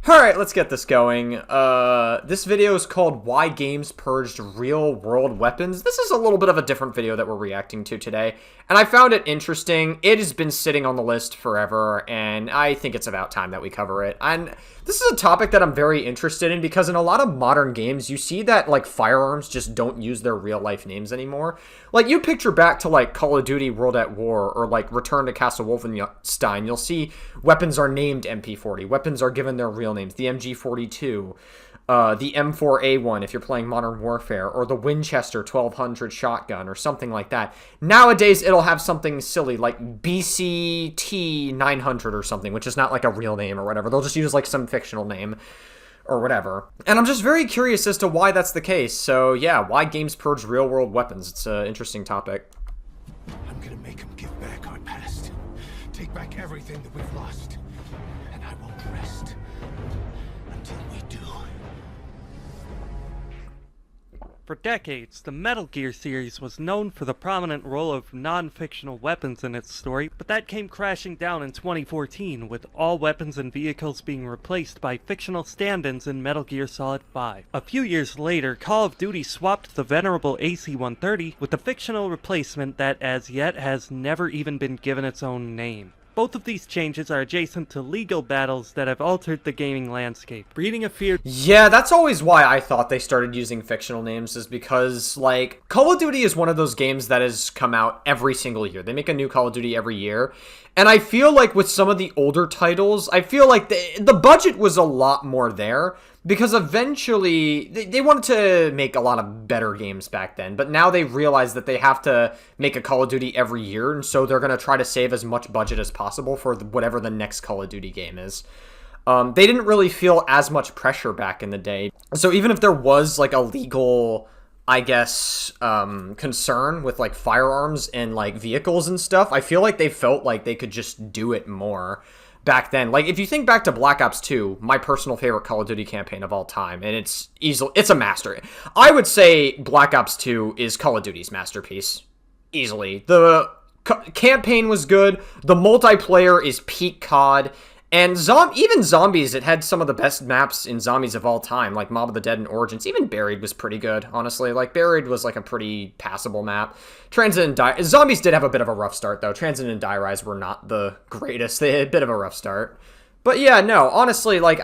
Alright, let's get this going. This video is called Why Games Purged Real-World Weapons. This is a little bit of a different video that we're reacting to today, and I found it interesting. It has been sitting on the list forever, and I think it's about time that we cover it. And this is a topic that I'm very interested in because in a lot of modern games, you see that, like, Firearms just don't use their real-life names anymore. Like, you picture back to, like, Call of Duty World at War or, like, Return to Castle Wolfenstein, you'll see weapons are named MP40. Weapons are given their real names. The MG42, the M4A1 if you're playing Modern Warfare, or the Winchester 1200 shotgun or something like that. Nowadays, it'll have something silly like BCT 900 or something, which is not like a real name or whatever. They'll just use like some fictional name or whatever. And I'm just very curious as to why that's the case. So yeah, why games purge real-world weapons? It's an interesting topic. I'm gonna make them give back our past. Take back everything that we've lost. And I won't rest until we do. For decades, the Metal Gear series was known for the prominent role of non-fictional weapons in its story, but that came crashing down in 2014, with all weapons and vehicles being replaced by fictional stand-ins in Metal Gear Solid 5. A few years later, Call of Duty swapped the venerable AC-130 with a fictional replacement that as yet has never even been given its own name. Both of these changes are adjacent to legal battles that have altered the gaming landscape, breeding a fear. Yeah, that's always why I thought they started using fictional names, is because, like, Call of Duty is one of those games that has come out every single year. They make a new Call of Duty every year. And I feel like with some of the older titles, I feel like the budget was a lot more there. Because eventually, they wanted to make a lot of better games back then, but now they realize that they have to make a Call of Duty every year, and so they're going to try to save as much budget as possible for whatever the next Call of Duty game is. They didn't really feel as much pressure back in the day, so even if there was, like, a legal, I guess, concern with, like, firearms and, like, vehicles and stuff, I feel like they felt like they could just do it more back then. Like, if you think back to Black Ops 2, my personal favorite Call of Duty campaign of all time, and it's a master. I would say Black Ops 2 is Call of Duty's masterpiece. Easily. The campaign was good, the multiplayer is peak COD, and even Zombies, it had some of the best maps in Zombies of all time, like Mob of the Dead and Origins. Even Buried was pretty good, honestly. Like, Buried was, like, a pretty passable map. Transit and Zombies did have a bit of a rough start, though. Transit and Die Rise were not the greatest. They had a bit of a rough start. But yeah, no, honestly, like,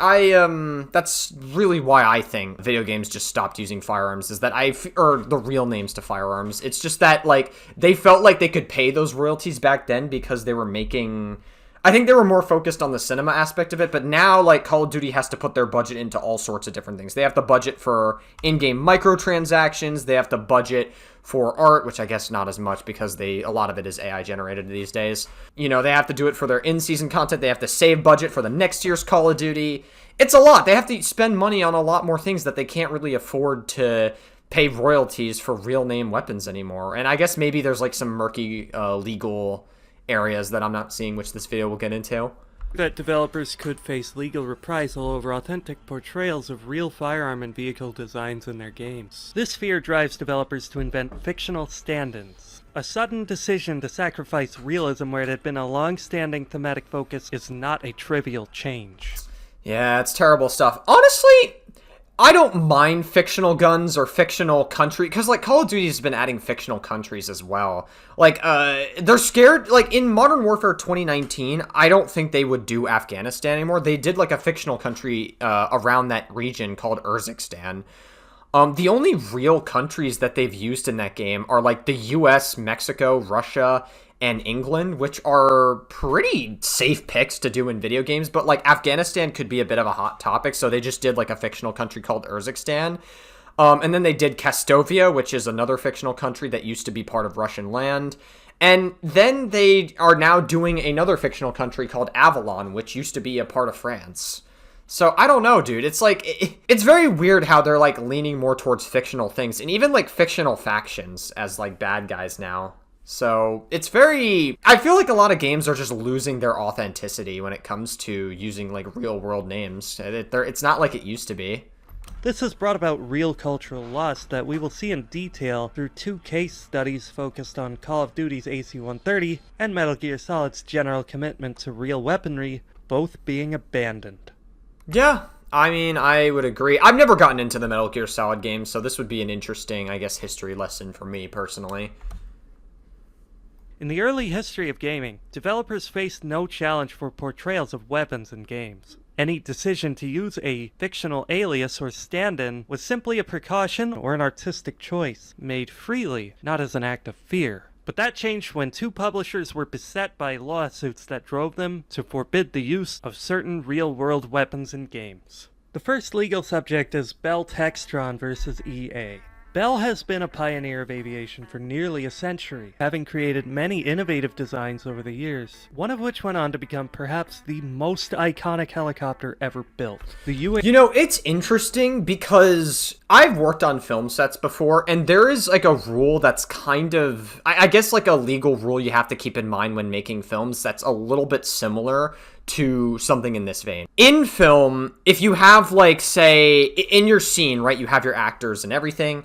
that's really why I think video games just stopped using firearms, is that or the real names to firearms. It's just that, like, they felt like they could pay those royalties back then because they were making... I think they were more focused on the cinema aspect of it, but now, like, Call of Duty has to put their budget into all sorts of different things. They have to budget for in-game microtransactions, they have to budget for art, which I guess not as much because a lot of it is AI generated these days. You know, they have to do it for their in-season content, they have to save budget for the next year's Call of Duty. It's a lot. They have to spend money on a lot more things that they can't really afford to pay royalties for real name weapons anymore. And I guess maybe there's, like, some murky legal areas that I'm not seeing, which this video will get into. That developers could face legal reprisal over authentic portrayals of real firearm and vehicle designs in their games. This fear drives developers to invent fictional stand-ins. A sudden decision to sacrifice realism where it had been a long-standing thematic focus is not a trivial change. Yeah, it's terrible stuff. Honestly, I don't mind fictional guns or fictional country, because, like, Call of Duty has been adding fictional countries as well. Like, they're scared, like, in Modern Warfare 2019, I don't think they would do Afghanistan anymore. They did, like, a fictional country around that region called Urzikstan. The only real countries that they've used in that game are, like, the US, Mexico, Russia, and England, which are pretty safe picks to do in video games, but, like, Afghanistan could be a bit of a hot topic, so they just did, like, a fictional country called Urzikstan. And then they did Kastovia, which is another fictional country that used to be part of Russian land. And then they are now doing another fictional country called Avalon, which used to be a part of France. So, I don't know, dude. It's like, it's very weird how they're, like, leaning more towards fictional things, and even, like, fictional factions as, like, bad guys now. So, it's very... I feel like a lot of games are just losing their authenticity when it comes to using, like, real-world names. It's not like it used to be. This has brought about real cultural loss that we will see in detail through two case studies focused on Call of Duty's AC-130 and Metal Gear Solid's general commitment to real weaponry, both being abandoned. Yeah, I mean, I would agree. I've never gotten into the Metal Gear Solid games, so this would be an interesting, I guess, history lesson for me personally. In the early history of gaming, developers faced no challenge for portrayals of weapons in games. Any decision to use a fictional alias or stand-in was simply a precaution or an artistic choice, made freely, not as an act of fear. But that changed when two publishers were beset by lawsuits that drove them to forbid the use of certain real-world weapons in games. The first legal subject is Bell Textron versus EA. Bell has been a pioneer of aviation for nearly a century, having created many innovative designs over the years, one of which went on to become perhaps the most iconic helicopter ever built. The You know, it's interesting because I've worked on film sets before, and there is like a rule that's kind of, I guess like a legal rule you have to keep in mind when making films that's a little bit similar to something in this vein. In film, if you have like, say, in your scene, right, you have your actors and everything.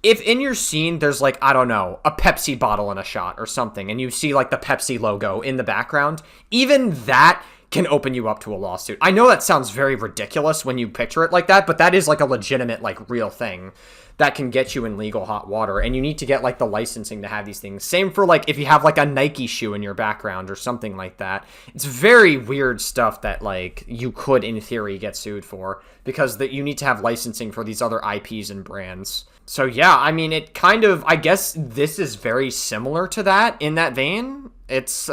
If in your scene there's like, I don't know, a Pepsi bottle in a shot or something, and you see like the Pepsi logo in the background, even that can open you up to a lawsuit. I know that sounds very ridiculous when you picture it like that, but that is like a legitimate, like, real thing that can get you in legal hot water, and you need to get like the licensing to have these things. Same for like if you have like a Nike shoe in your background or something like that. It's very weird stuff that like you could in theory get sued for, because that you need to have licensing for these other IPs and brands. So yeah, I mean, it kind of, I guess this is very similar to that in that vein. It's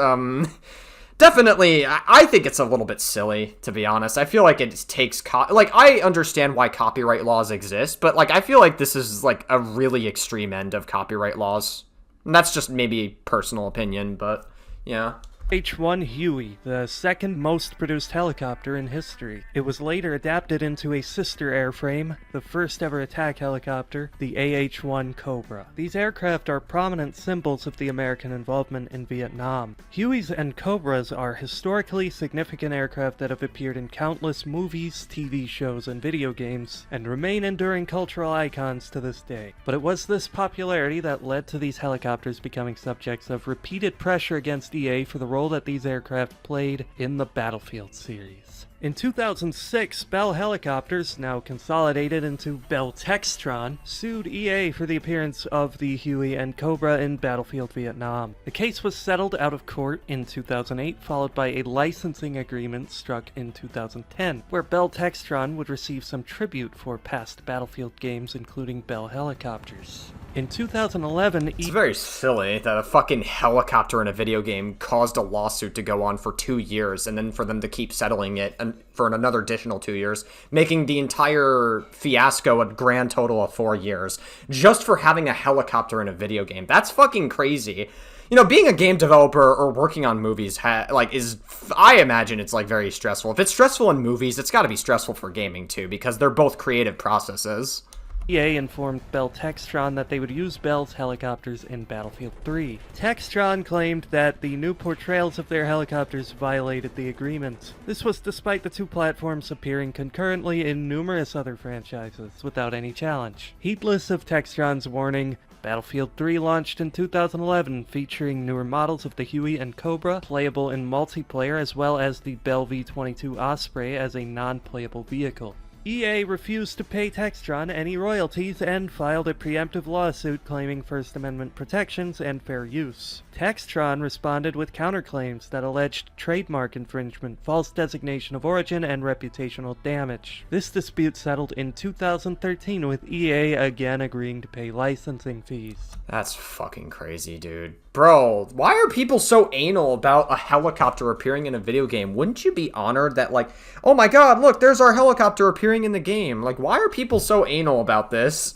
definitely, I think it's a little bit silly, to be honest. I feel like it takes, like, I understand why copyright laws exist, but, like, I feel like this is, like, a really extreme end of copyright laws. And that's just maybe personal opinion, but, yeah. H-1 Huey, the second most produced helicopter in history. It was later adapted into a sister airframe, the first ever attack helicopter, the AH-1 Cobra. These aircraft are prominent symbols of the American involvement in Vietnam. Hueys and Cobras are historically significant aircraft that have appeared in countless movies, TV shows, and video games, and remain enduring cultural icons to this day. But it was this popularity that led to these helicopters becoming subjects of repeated pressure against EA for the role that these aircraft played in the Battlefield series. In 2006, Bell Helicopters, now consolidated into Bell Textron, sued EA for the appearance of the Huey and Cobra in Battlefield Vietnam. The case was settled out of court in 2008, followed by a licensing agreement struck in 2010, where Bell Textron would receive some tribute for past Battlefield games, including Bell Helicopters. In 2011, It's very silly that a fucking helicopter in a video game caused a lawsuit to go on for 2 years, and then for them to keep settling it and for another additional 2 years, making the entire fiasco a grand total of 4 years, just for having a helicopter in a video game. That's fucking crazy. You know, being a game developer or working on movies, I imagine it's, like, very stressful. If it's stressful in movies, it's gotta be stressful for gaming, too, because they're both creative processes. EA informed Bell Textron that they would use Bell's helicopters in Battlefield 3. Textron claimed that the new portrayals of their helicopters violated the agreement. This was despite the two platforms appearing concurrently in numerous other franchises without any challenge. Heedless of Textron's warning, Battlefield 3 launched in 2011, featuring newer models of the Huey and Cobra, playable in multiplayer, as well as the Bell V-22 Osprey as a non-playable vehicle. EA refused to pay Textron any royalties and filed a preemptive lawsuit claiming First Amendment protections and fair use. Textron responded with counterclaims that alleged trademark infringement, false designation of origin, and reputational damage. This dispute settled in 2013, with EA again agreeing to pay licensing fees. That's fucking crazy, dude. Bro, why are people so anal about a helicopter appearing in a video game? Wouldn't you be honored that, like, oh my god, look, there's our helicopter appearing in the game? Like, why are people so anal about this?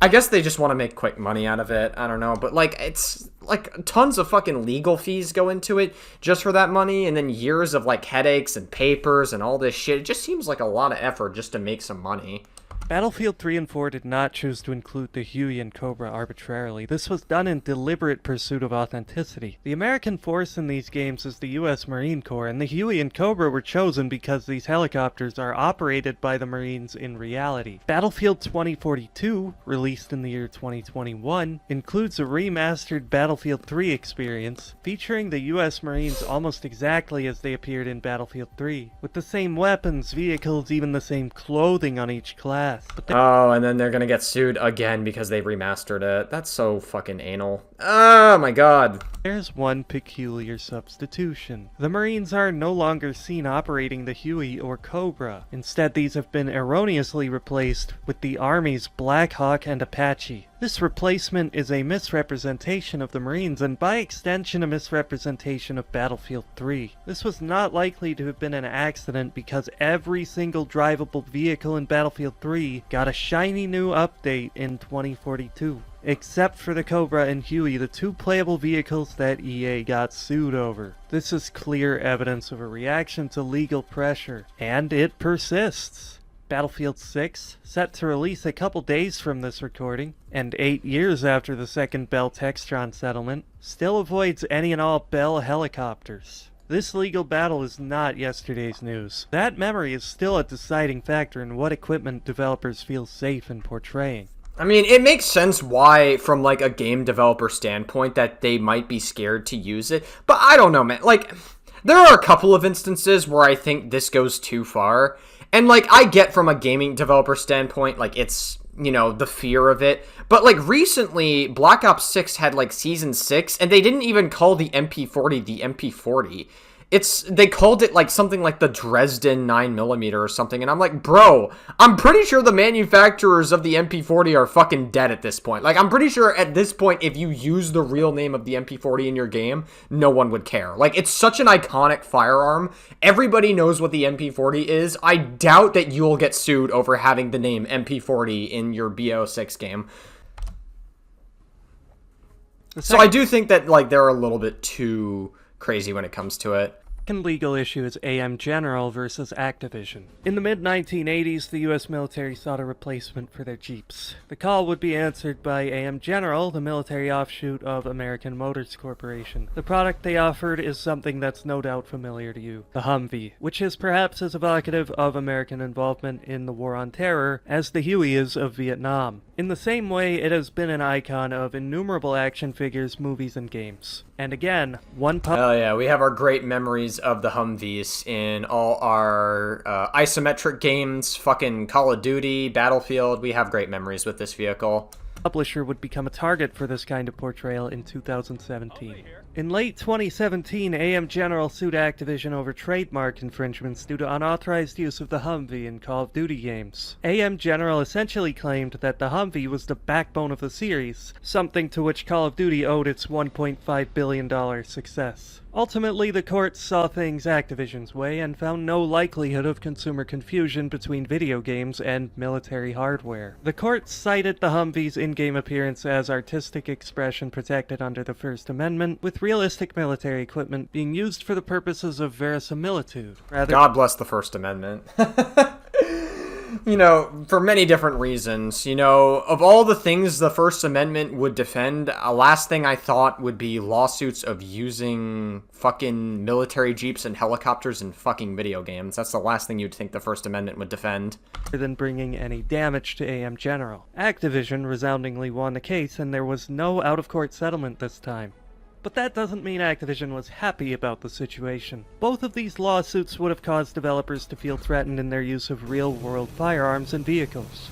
I guess they just want to make quick money out of it. I don't know. But, like, it's, like, tons of fucking legal fees go into it just for that money. And then years of, like, headaches and papers and all this shit. It just seems like a lot of effort just to make some money. Battlefield 3 and 4 did not choose to include the Huey and Cobra arbitrarily. This was done in deliberate pursuit of authenticity. The American force in these games is the US Marine Corps, and the Huey and Cobra were chosen because these helicopters are operated by the Marines in reality. Battlefield 2042, released in the year 2021, includes a remastered Battlefield 3 experience, featuring the US Marines almost exactly as they appeared in Battlefield 3, with the same weapons, vehicles, even the same clothing on each class. Oh, and then they're gonna get sued again because they remastered it. That's so fucking anal. Oh my god. There's one peculiar substitution. The Marines are no longer seen operating the Huey or Cobra. Instead, these have been erroneously replaced with the Army's Black Hawk and Apache. This replacement is a misrepresentation of the Marines, and by extension a misrepresentation of Battlefield 3. This was not likely to have been an accident because every single drivable vehicle in Battlefield 3 got a shiny new update in 2042. Except for the Cobra and Huey, the two playable vehicles that EA got sued over. This is clear evidence of a reaction to legal pressure, and it persists. Battlefield 6, set to release a couple days from this recording, and 8 years after the second Bell Textron settlement, still avoids any and all Bell helicopters. This legal battle is not yesterday's news. That memory is still a deciding factor in what equipment developers feel safe in portraying. I mean, it makes sense why, from like a game developer standpoint, that they might be scared to use it, but I don't know, man. Like, there are a couple of instances where I think this goes too far. And, like, I get from a gaming developer standpoint, like, it's, you know, the fear of it. But, like, recently, Black Ops 6 had, like, Season 6, and they didn't even call the MP40 the MP40. They called it, like, something like the Dresden 9mm or something, and I'm like, bro, I'm pretty sure the manufacturers of the MP40 are fucking dead at this point. Like, I'm pretty sure at this point, if you use the real name of the MP40 in your game, no one would care. Like, it's such an iconic firearm. Everybody knows what the MP40 is. I doubt that you'll get sued over having the name MP40 in your BO6 game. So I do think that, like, they're a little bit too crazy when it comes to it. Second legal issue is AM General versus Activision. In the mid-1980s, the US military sought a replacement for their Jeeps. The call would be answered by AM General, the military offshoot of American Motors Corporation. The product they offered is something that's no doubt familiar to you, the Humvee, which is perhaps as evocative of American involvement in the War on Terror as the Huey is of Vietnam. In the same way, it has been an icon of innumerable action figures, movies, and games. And again, Oh yeah, we have our great memories of the Humvees in all our isometric games, fucking Call of Duty, Battlefield. We have great memories with this vehicle. Publisher would become a target for this kind of portrayal in 2017. In late 2017, AM General sued Activision over trademark infringements due to unauthorized use of the Humvee in Call of Duty games. AM General essentially claimed that the Humvee was the backbone of the series, something to which Call of Duty owed its $1.5 billion success. Ultimately, the court saw things Activision's way and found no likelihood of consumer confusion between video games and military hardware. The court cited the Humvee's in-game appearance as artistic expression protected under the First Amendment, with realistic military equipment being used for the purposes of verisimilitude. God bless the First Amendment. You know, for many different reasons. You know, of all the things the First Amendment would defend, a last thing I thought would be lawsuits of using fucking military jeeps and helicopters in fucking video games. That's the last thing you'd think the First Amendment would defend. Than bringing any damage to AM General. Activision resoundingly won the case, and there was no out-of-court settlement this time. But that doesn't mean Activision was happy about the situation. Both of these lawsuits would have caused developers to feel threatened in their use of real-world firearms and vehicles.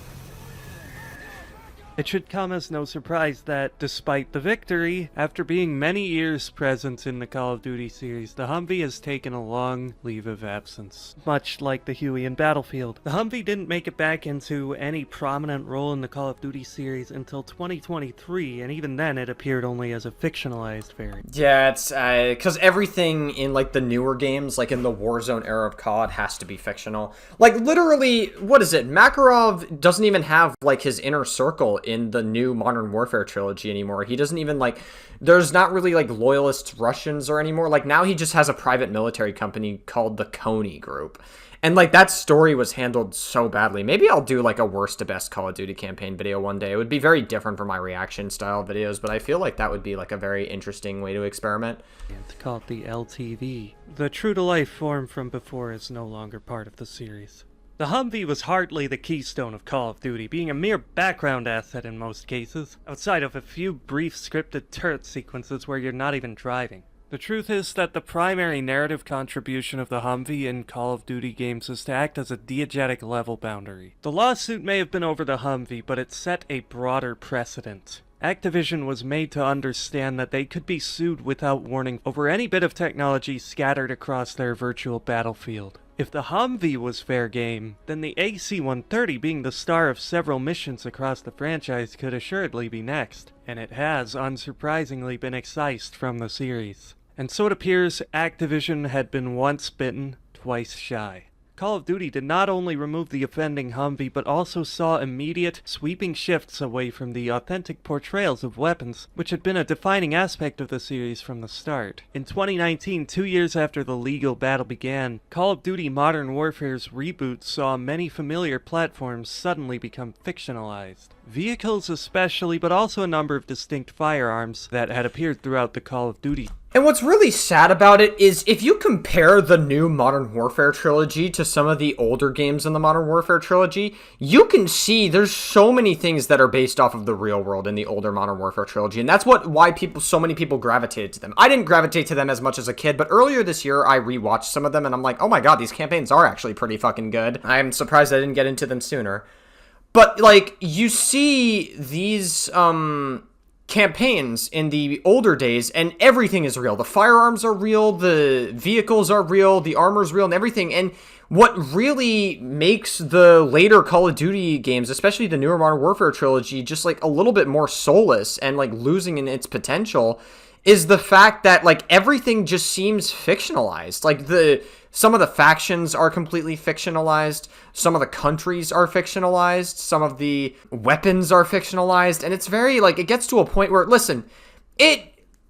It should come as no surprise that, despite the victory, after being many years present in the Call of Duty series, the Humvee has taken a long leave of absence. Much like the Huey in Battlefield, the Humvee didn't make it back into any prominent role in the Call of Duty series until 2023, and even then it appeared only as a fictionalized variant. Yeah, it's because everything in like the newer games, like in the Warzone era of COD, has to be fictional. Like literally, what is it? Makarov doesn't even have like his inner circle in the new Modern Warfare trilogy anymore. He doesn't even like, there's not really like loyalist Russians or anymore. Like now he just has a private military company called the Coney Group. And like that story was handled so badly. Maybe I'll do like a worst to best Call of Duty campaign video one day. It would be very different from my reaction style videos, but I feel like that would be like a very interesting way to experiment. It's called the LTV. The true-to-life form from before is no longer part of the series. The Humvee was hardly the keystone of Call of Duty, being a mere background asset in most cases, outside of a few brief scripted turret sequences where you're not even driving. The truth is that the primary narrative contribution of the Humvee in Call of Duty games is to act as a diegetic level boundary. The lawsuit may have been over the Humvee, but it set a broader precedent. Activision was made to understand that they could be sued without warning over any bit of technology scattered across their virtual battlefield. If the Humvee was fair game, then the AC-130, being the star of several missions across the franchise, could assuredly be next, and it has, unsurprisingly, been excised from the series. And so it appears Activision had been once bitten, twice shy. Call of Duty did not only remove the offending Humvee, but also saw immediate, sweeping shifts away from the authentic portrayals of weapons, which had been a defining aspect of the series from the start. In 2019, 2 years after the legal battle began, Call of Duty Modern Warfare's reboot saw many familiar platforms suddenly become fictionalized. Vehicles especially, but also a number of distinct firearms that had appeared throughout the Call of Duty. And what's really sad about it is if you compare the new Modern Warfare trilogy to some of the older games in the Modern Warfare trilogy, you can see there's so many things that are based off of the real world in the older Modern Warfare trilogy, and that's why so many people gravitated to them. I didn't gravitate to them as much as a kid, but earlier this year I rewatched some of them and I'm like, oh my god, these campaigns are actually pretty fucking good. I'm surprised I didn't get into them sooner. But like, you see these campaigns in the older days and everything is real. The firearms are real, the vehicles are real, the armor's real, and everything. And what really makes the later Call of Duty games, especially the newer Modern Warfare trilogy, just like a little bit more soulless and like losing in its potential is the fact that like everything just seems fictionalized. Like some of the factions are completely fictionalized, some of the countries are fictionalized, some of the weapons are fictionalized, and it's very like, it gets to a point where, listen,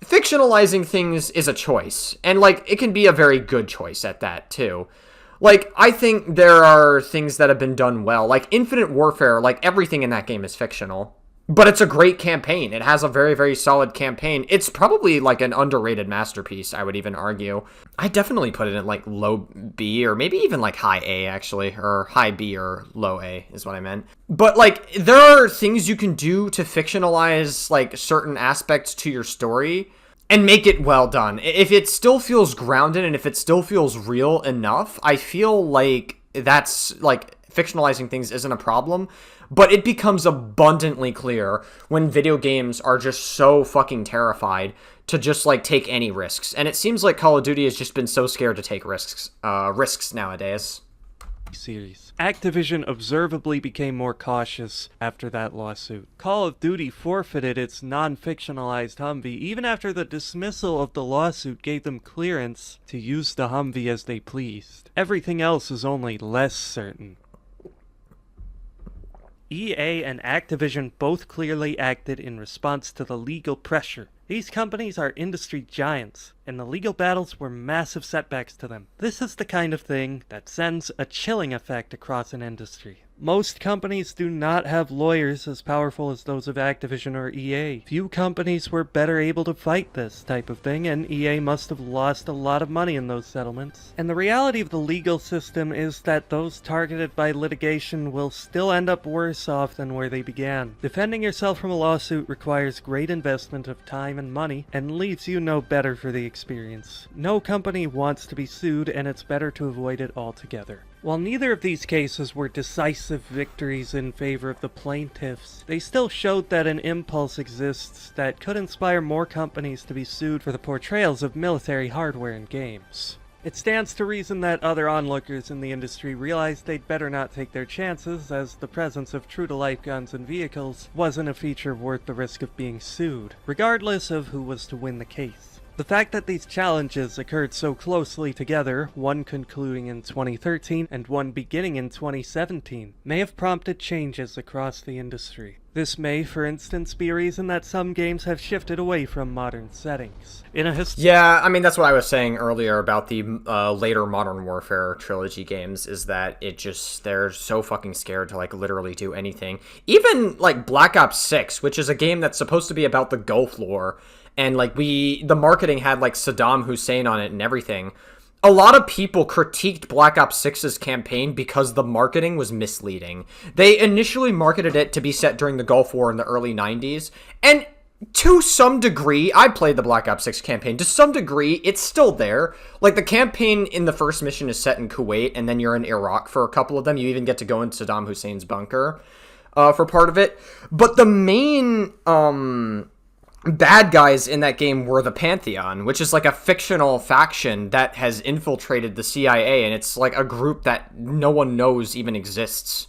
fictionalizing things is a choice, and like it can be a very good choice at that too. Like, I think there are things that have been done well, like Infinite Warfare, like everything in that game is fictional. But it's a great campaign. It has a very, very solid campaign. It's probably like an underrated masterpiece, I would even argue. I definitely put it in like low B or maybe even like high A, actually. Or high B or low A is what I meant. But like, there are things you can do to fictionalize like certain aspects to your story and make it well done. If it still feels grounded and if it still feels real enough, I feel like that's like fictionalizing things isn't a problem. But it becomes abundantly clear when video games are just so fucking terrified to just like take any risks. And it seems like Call of Duty has just been so scared to take risks nowadays. Series. Activision observably became more cautious after that lawsuit. Call of Duty forfeited its non-fictionalized Humvee even after the dismissal of the lawsuit gave them clearance to use the Humvee as they pleased. Everything else is only less certain. EA and Activision both clearly acted in response to the legal pressure. These companies are industry giants, and the legal battles were massive setbacks to them. This is the kind of thing that sends a chilling effect across an industry. Most companies do not have lawyers as powerful as those of Activision or EA. Few companies were better able to fight this type of thing, and EA must have lost a lot of money in those settlements. And the reality of the legal system is that those targeted by litigation will still end up worse off than where they began. Defending yourself from a lawsuit requires great investment of time and money, and leaves you no better for the experience. No company wants to be sued, and it's better to avoid it altogether. While neither of these cases were decisive victories in favor of the plaintiffs, they still showed that an impulse exists that could inspire more companies to be sued for the portrayals of military hardware in games. It stands to reason that other onlookers in the industry realized they'd better not take their chances, as the presence of true-to-life guns and vehicles wasn't a feature worth the risk of being sued, regardless of who was to win the case. The fact that these challenges occurred so closely together, one concluding in 2013 and one beginning in 2017, may have prompted changes across the industry. This may, for instance, be a reason that some games have shifted away from modern settings. Yeah, I mean, that's what I was saying earlier about the later Modern Warfare trilogy games, is that they're so fucking scared to, like, literally do anything. Even, like, Black Ops 6, which is a game that's supposed to be about the Gulf War, and, like, the marketing had, like, Saddam Hussein on it and everything. A lot of people critiqued Black Ops 6's campaign because the marketing was misleading. They initially marketed it to be set during the Gulf War in the early 90s, and to some degree, I played the Black Ops 6 campaign. To some degree, it's still there. Like, the campaign in the first mission is set in Kuwait, and then you're in Iraq for a couple of them. You even get to go into Saddam Hussein's bunker for part of it. But the main bad guys in that game were the Pantheon, which is like a fictional faction that has infiltrated the CIA, and it's like a group that no one knows even exists.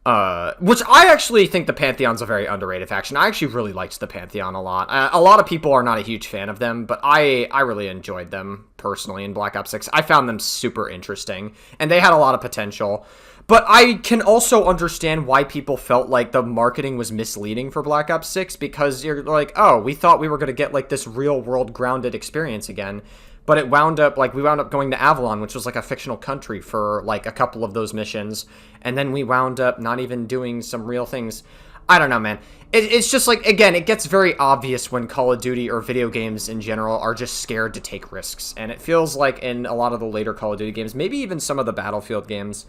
Which I actually think the Pantheon's a very underrated faction. I actually really liked the Pantheon a lot. A lot of people are not a huge fan of them, but I really enjoyed them personally in Black Ops 6. I found them super interesting, and they had a lot of potential. But I can also understand why people felt like the marketing was misleading for Black Ops 6, because you're like, oh, we thought we were going to get like this real-world grounded experience again. But we wound up going to Avalon, which was like a fictional country for like a couple of those missions. And then we wound up not even doing some real things. I don't know, man. It's just like, again, it gets very obvious when Call of Duty or video games in general are just scared to take risks. And it feels like in a lot of the later Call of Duty games, maybe even some of the Battlefield games,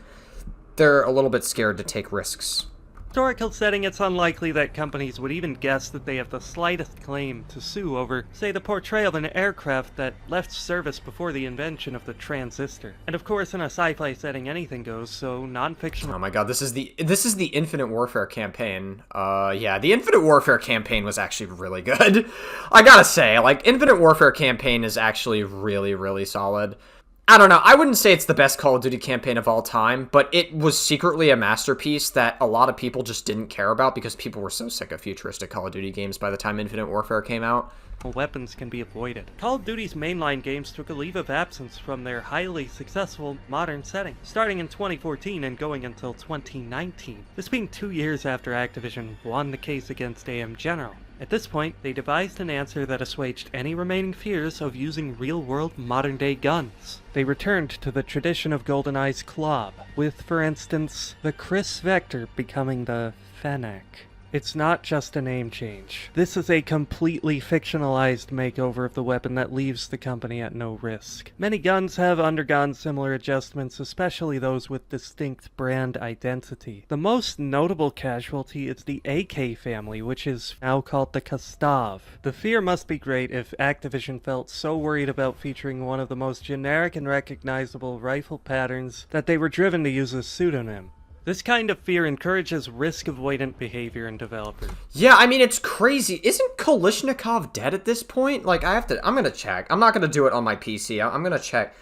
they're a little bit scared to take risks. Historical setting, it's unlikely that companies would even guess that they have the slightest claim to sue over, say, the portrayal of an aircraft that left service before the invention of the transistor. And of course, in a sci-fi setting, anything goes, so non-fictional. Oh my god, this is the Infinite Warfare campaign. Yeah, the Infinite Warfare campaign was actually really good. I gotta say, like, Infinite Warfare campaign is actually really, really solid. I don't know, I wouldn't say it's the best Call of Duty campaign of all time, but it was secretly a masterpiece that a lot of people just didn't care about because people were so sick of futuristic Call of Duty games by the time Infinite Warfare came out. Weapons can be avoided. Call of Duty's mainline games took a leave of absence from their highly successful modern setting, starting in 2014 and going until 2019, this being 2 years after Activision won the case against AM General. At this point, they devised an answer that assuaged any remaining fears of using real-world modern-day guns. They returned to the tradition of GoldenEye's Klob, with, for instance, the Chris Vector becoming the Fennec. It's not just a name change. This is a completely fictionalized makeover of the weapon that leaves the company at no risk. Many guns have undergone similar adjustments, especially those with distinct brand identity. The most notable casualty is the AK family, which is now called the Kastav. The fear must be great if Activision felt so worried about featuring one of the most generic and recognizable rifle patterns that they were driven to use a pseudonym. This kind of fear encourages risk-avoidant behavior in developers. Yeah, I mean, it's crazy. Isn't Kalishnikov dead at this point? Like, I'm gonna check. I'm not gonna do it on my PC. I'm gonna check.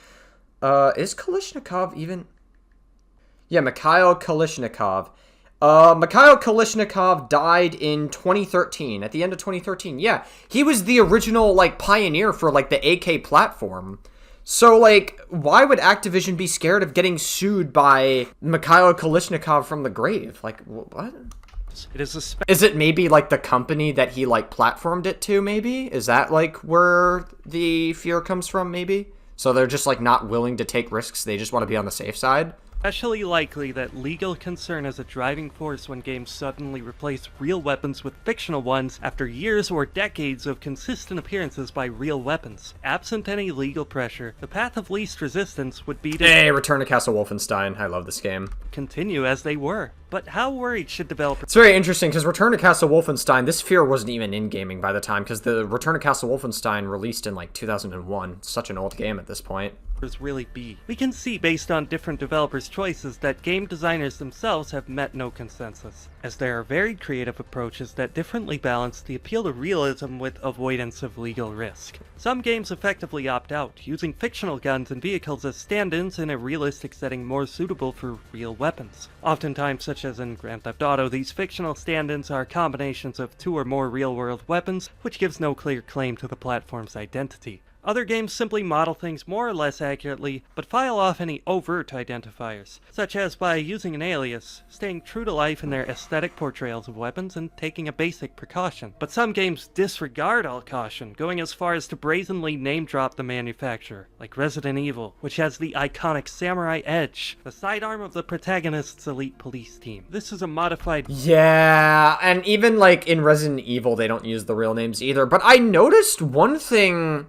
Is Kalishnikov even... Yeah, Mikhail Kalishnikov. Mikhail Kalishnikov died in 2013, at the end of 2013. Yeah, he was the original, like, pioneer for, like, the AK platform. So, like, why would Activision be scared of getting sued by Mikhail Kalishnikov from the grave? Like, what? Is it maybe, like, the company that he, like, platformed it to, maybe? Is that, like, where the fear comes from, maybe? So they're just, like, not willing to take risks, they just want to be on the safe side? Especially likely that legal concern is a driving force when games suddenly replace real weapons with fictional ones after years or decades of consistent appearances by real weapons. Absent any legal pressure, the path of least resistance would be to Return to Castle Wolfenstein. I love this game. Continue as they were. But how worried should developers... It's very interesting, because Return to Castle Wolfenstein, this fear wasn't even in gaming by the time, because the Return to Castle Wolfenstein released in, like, 2001. It's such an old game at this point. really be. We can see based on different developers' choices that game designers themselves have met no consensus, as there are varied creative approaches that differently balance the appeal to realism with avoidance of legal risk. Some games effectively opt out, using fictional guns and vehicles as stand-ins in a realistic setting more suitable for real weapons. Oftentimes, such as in Grand Theft Auto, these fictional stand-ins are combinations of 2 or more real-world weapons, which gives no clear claim to the platform's identity. Other games simply model things more or less accurately, but file off any overt identifiers, such as by using an alias, staying true to life in their aesthetic portrayals of weapons, and taking a basic precaution. But some games disregard all caution, going as far as to brazenly name-drop the manufacturer, like Resident Evil, which has the iconic Samurai Edge, the sidearm of the protagonist's elite police team. This is a modified... Yeah, and even like in Resident Evil, they don't use the real names either. But I noticed one thing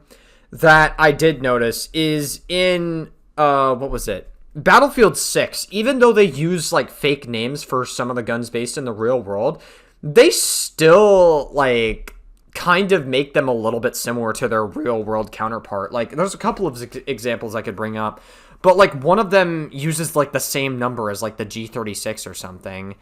that I did notice is in, what was it? Battlefield 6, even though they use, like, fake names for some of the guns based in the real world, they still, like, kind of make them a little bit similar to their real world counterpart. Like, there's a couple of examples I could bring up, but, like, one of them uses, like, the same number as, like, the G36 or something.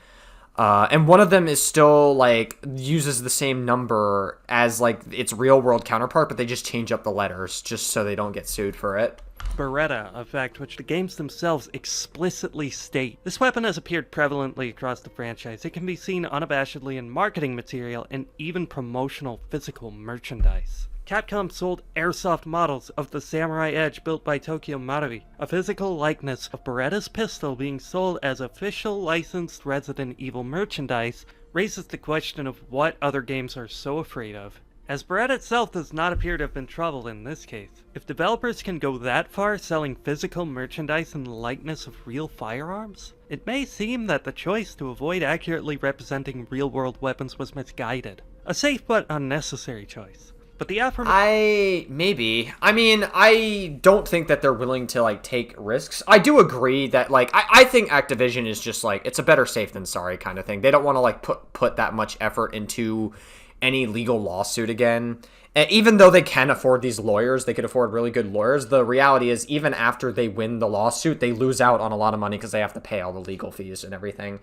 And one of them is still, like, uses the same number as, like, its real-world counterpart, but they just change up the letters just so they don't get sued for it. Beretta, a fact which the games themselves explicitly state. This weapon has appeared prevalently across the franchise. It can be seen unabashedly in marketing material and even promotional physical merchandise. Capcom sold airsoft models of the Samurai Edge built by Tokyo Marui, a physical likeness of Beretta's pistol being sold as official licensed Resident Evil merchandise raises the question of what other games are so afraid of, as Beretta itself does not appear to have been troubled in this case. If developers can go that far selling physical merchandise in the likeness of real firearms, it may seem that the choice to avoid accurately representing real-world weapons was misguided. A safe but unnecessary choice. But the maybe. I mean, I don't think that they're willing to, like, take risks. I do agree that, like, I think Activision is just, like, it's a better safe than sorry kind of thing. They don't want to, like, put that much effort into any legal lawsuit again. And even though they can afford these lawyers, they could afford really good lawyers, the reality is even after they win the lawsuit, they lose out on a lot of money because they have to pay all the legal fees and everything.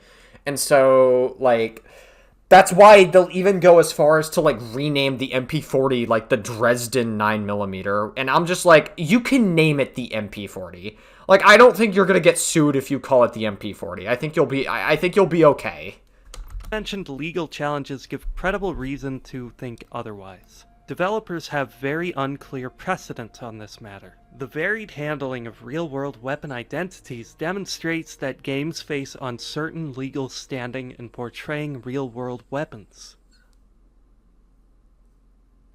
And so, like... that's why they'll even go as far as to, like, rename the MP40, like, the Dresden 9mm. And I'm just like, you can name it the MP40. Like, I don't think you're gonna get sued if you call it the MP40. I think you'll be okay. Mentioned legal challenges give credible reason to think otherwise. Developers have very unclear precedent on this matter. The varied handling of real-world weapon identities demonstrates that games face uncertain legal standing in portraying real-world weapons.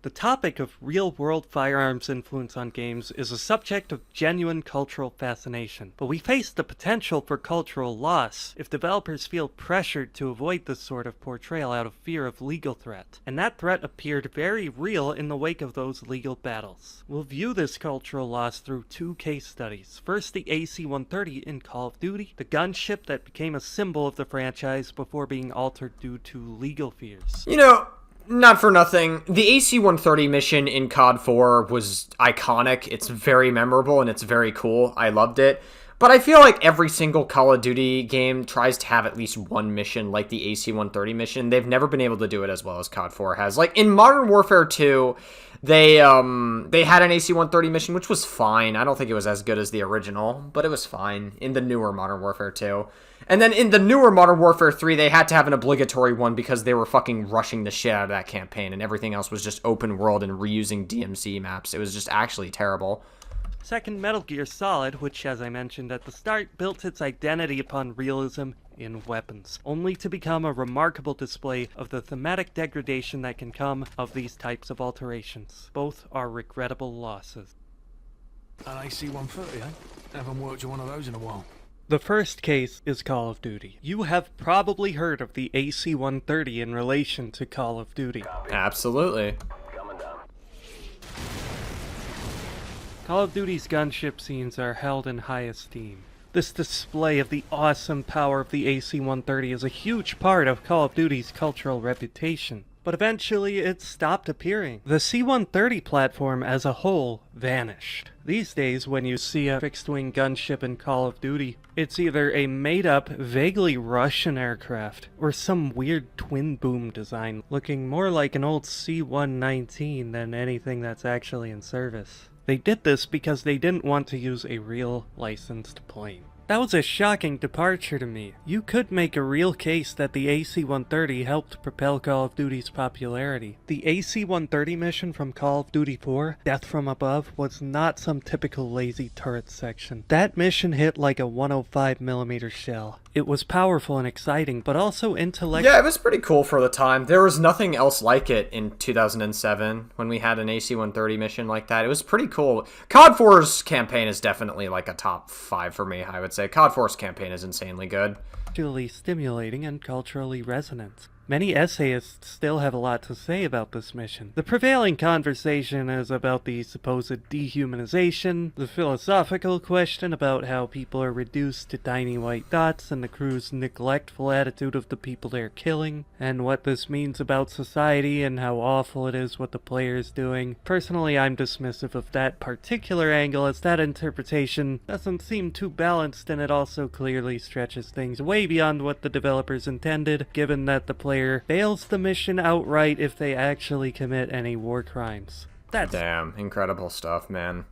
The topic of real-world firearms influence on games is a subject of genuine cultural fascination, but we face the potential for cultural loss if developers feel pressured to avoid this sort of portrayal out of fear of legal threat, and that threat appeared very real in the wake of those legal battles. We'll view this cultural loss through 2 case studies. First, the AC-130 in Call of Duty, the gunship that became a symbol of the franchise before being altered due to legal fears. You know, not for nothing, the AC-130 mission in COD 4 was iconic. It's very memorable and it's very cool. I loved it. But I feel like every single Call of Duty game tries to have at least one mission like the AC-130 mission. They've never been able to do it as well as COD 4 has. Like, in Modern Warfare 2, they had an AC-130 mission, which was fine. I don't think it was as good as the original, but it was fine in the newer Modern Warfare 2. And then in the newer Modern Warfare 3, they had to have an obligatory one because they were fucking rushing the shit out of that campaign, and everything else was just open world and reusing DMC maps. It was just actually terrible. Second, Metal Gear Solid, which, as I mentioned at the start, built its identity upon realism in weapons, only to become a remarkable display of the thematic degradation that can come of these types of alterations. Both are regrettable losses. An AC-130, eh? Haven't worked on one of those in a while. The first case is Call of Duty. You have probably heard of the AC-130 in relation to Call of Duty. Absolutely. Call of Duty's gunship scenes are held in high esteem. This display of the awesome power of the AC-130 is a huge part of Call of Duty's cultural reputation. But eventually it stopped appearing. The C-130 platform as a whole vanished. These days, when you see a fixed-wing gunship in Call of Duty, it's either a made-up, vaguely Russian aircraft, or some weird twin-boom design looking more like an old C-119 than anything that's actually in service. They did this because they didn't want to use a real licensed plane. That was a shocking departure to me. You could make a real case that the AC-130 helped propel Call of Duty's popularity. The AC-130 mission from Call of Duty 4, Death from Above, was not some typical lazy turret section. That mission hit like a 105mm shell. It was powerful and exciting, but also intellectual. Yeah, it was pretty cool for the time. There was nothing else like it in 2007 when we had an AC-130 mission like that. It was pretty cool. COD 4's campaign is definitely like a top 5 for me, I would say. COD 4's campaign is insanely good. Stimulating and culturally resonant. Many essayists still have a lot to say about this mission. The prevailing conversation is about the supposed dehumanization, the philosophical question about how people are reduced to tiny white dots, and the crew's neglectful attitude of the people they're killing, and what this means about society and how awful it is what the player is doing. Personally, I'm dismissive of that particular angle, as that interpretation doesn't seem too balanced, and it also clearly stretches things way beyond what the developers intended, given that the player fails the mission outright if they actually commit any war crimes. Damn, incredible stuff, man.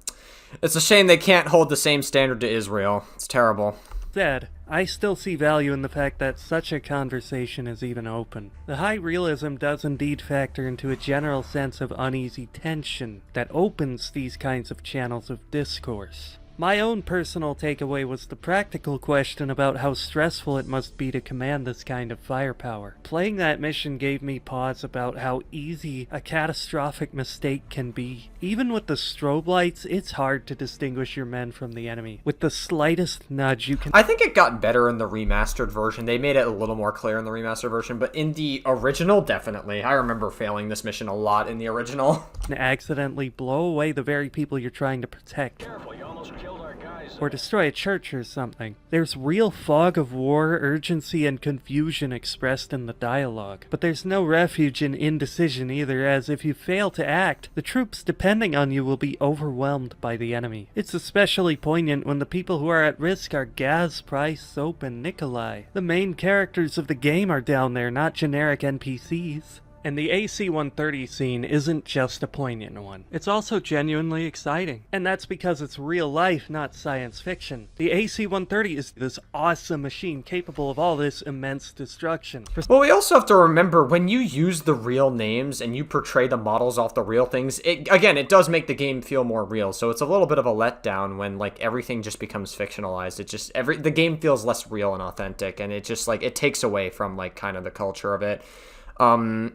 It's a shame they can't hold the same standard to Israel. It's terrible. Said, I still see value in the fact that such a conversation is even open. The high realism does indeed factor into a general sense of uneasy tension that opens these kinds of channels of discourse. My own personal takeaway was the practical question about how stressful it must be to command this kind of firepower. Playing that mission gave me pause about how easy a catastrophic mistake can be. Even with the strobe lights, it's hard to distinguish your men from the enemy. With the slightest nudge, you can... I think it got better in the remastered version. They made it a little more clear in the remastered version, but in the original, definitely. I remember failing this mission a lot in the original. accidentally blow away the very people you're trying to protect. Careful, you almost killed our guys. Or destroy a church or something. There's real fog of war, urgency, and confusion expressed in the dialogue. But there's no refuge in indecision either, as if you fail to act, the troops depending on you will be overwhelmed by the enemy. It's especially poignant when the people who are at risk are Gaz, Price, Soap, and Nikolai. The main characters of the game are down there, not generic NPCs. And the AC-130 scene isn't just a poignant one. It's also genuinely exciting. And that's because it's real life, not science fiction. The AC-130 is this awesome machine capable of all this immense destruction. Well, we also have to remember, when you use the real names and you portray the models off the real things, it does make the game feel more real. So it's a little bit of a letdown when, like, everything just becomes fictionalized. It just, the game feels less real and authentic, and it just, like, it takes away from, like, kind of the culture of it.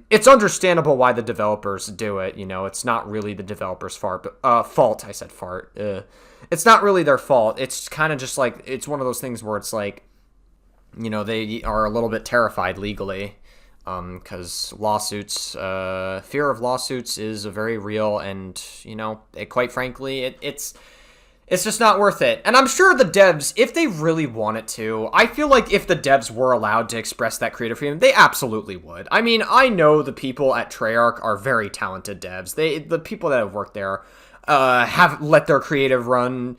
It's understandable why the developers do it, you know, it's not really the developers' fault, I said fart, it's not really their fault, it's kind of just like, it's one of those things where it's like, you know, they are a little bit terrified legally, because lawsuits, fear of lawsuits is a very real, and, you know, quite frankly, it's just not worth it. And I'm sure the devs, if they really wanted to, I feel like if the devs were allowed to express that creative freedom, they absolutely would. I mean, I know the people at Treyarch are very talented devs. The people that have worked there have let their creative run,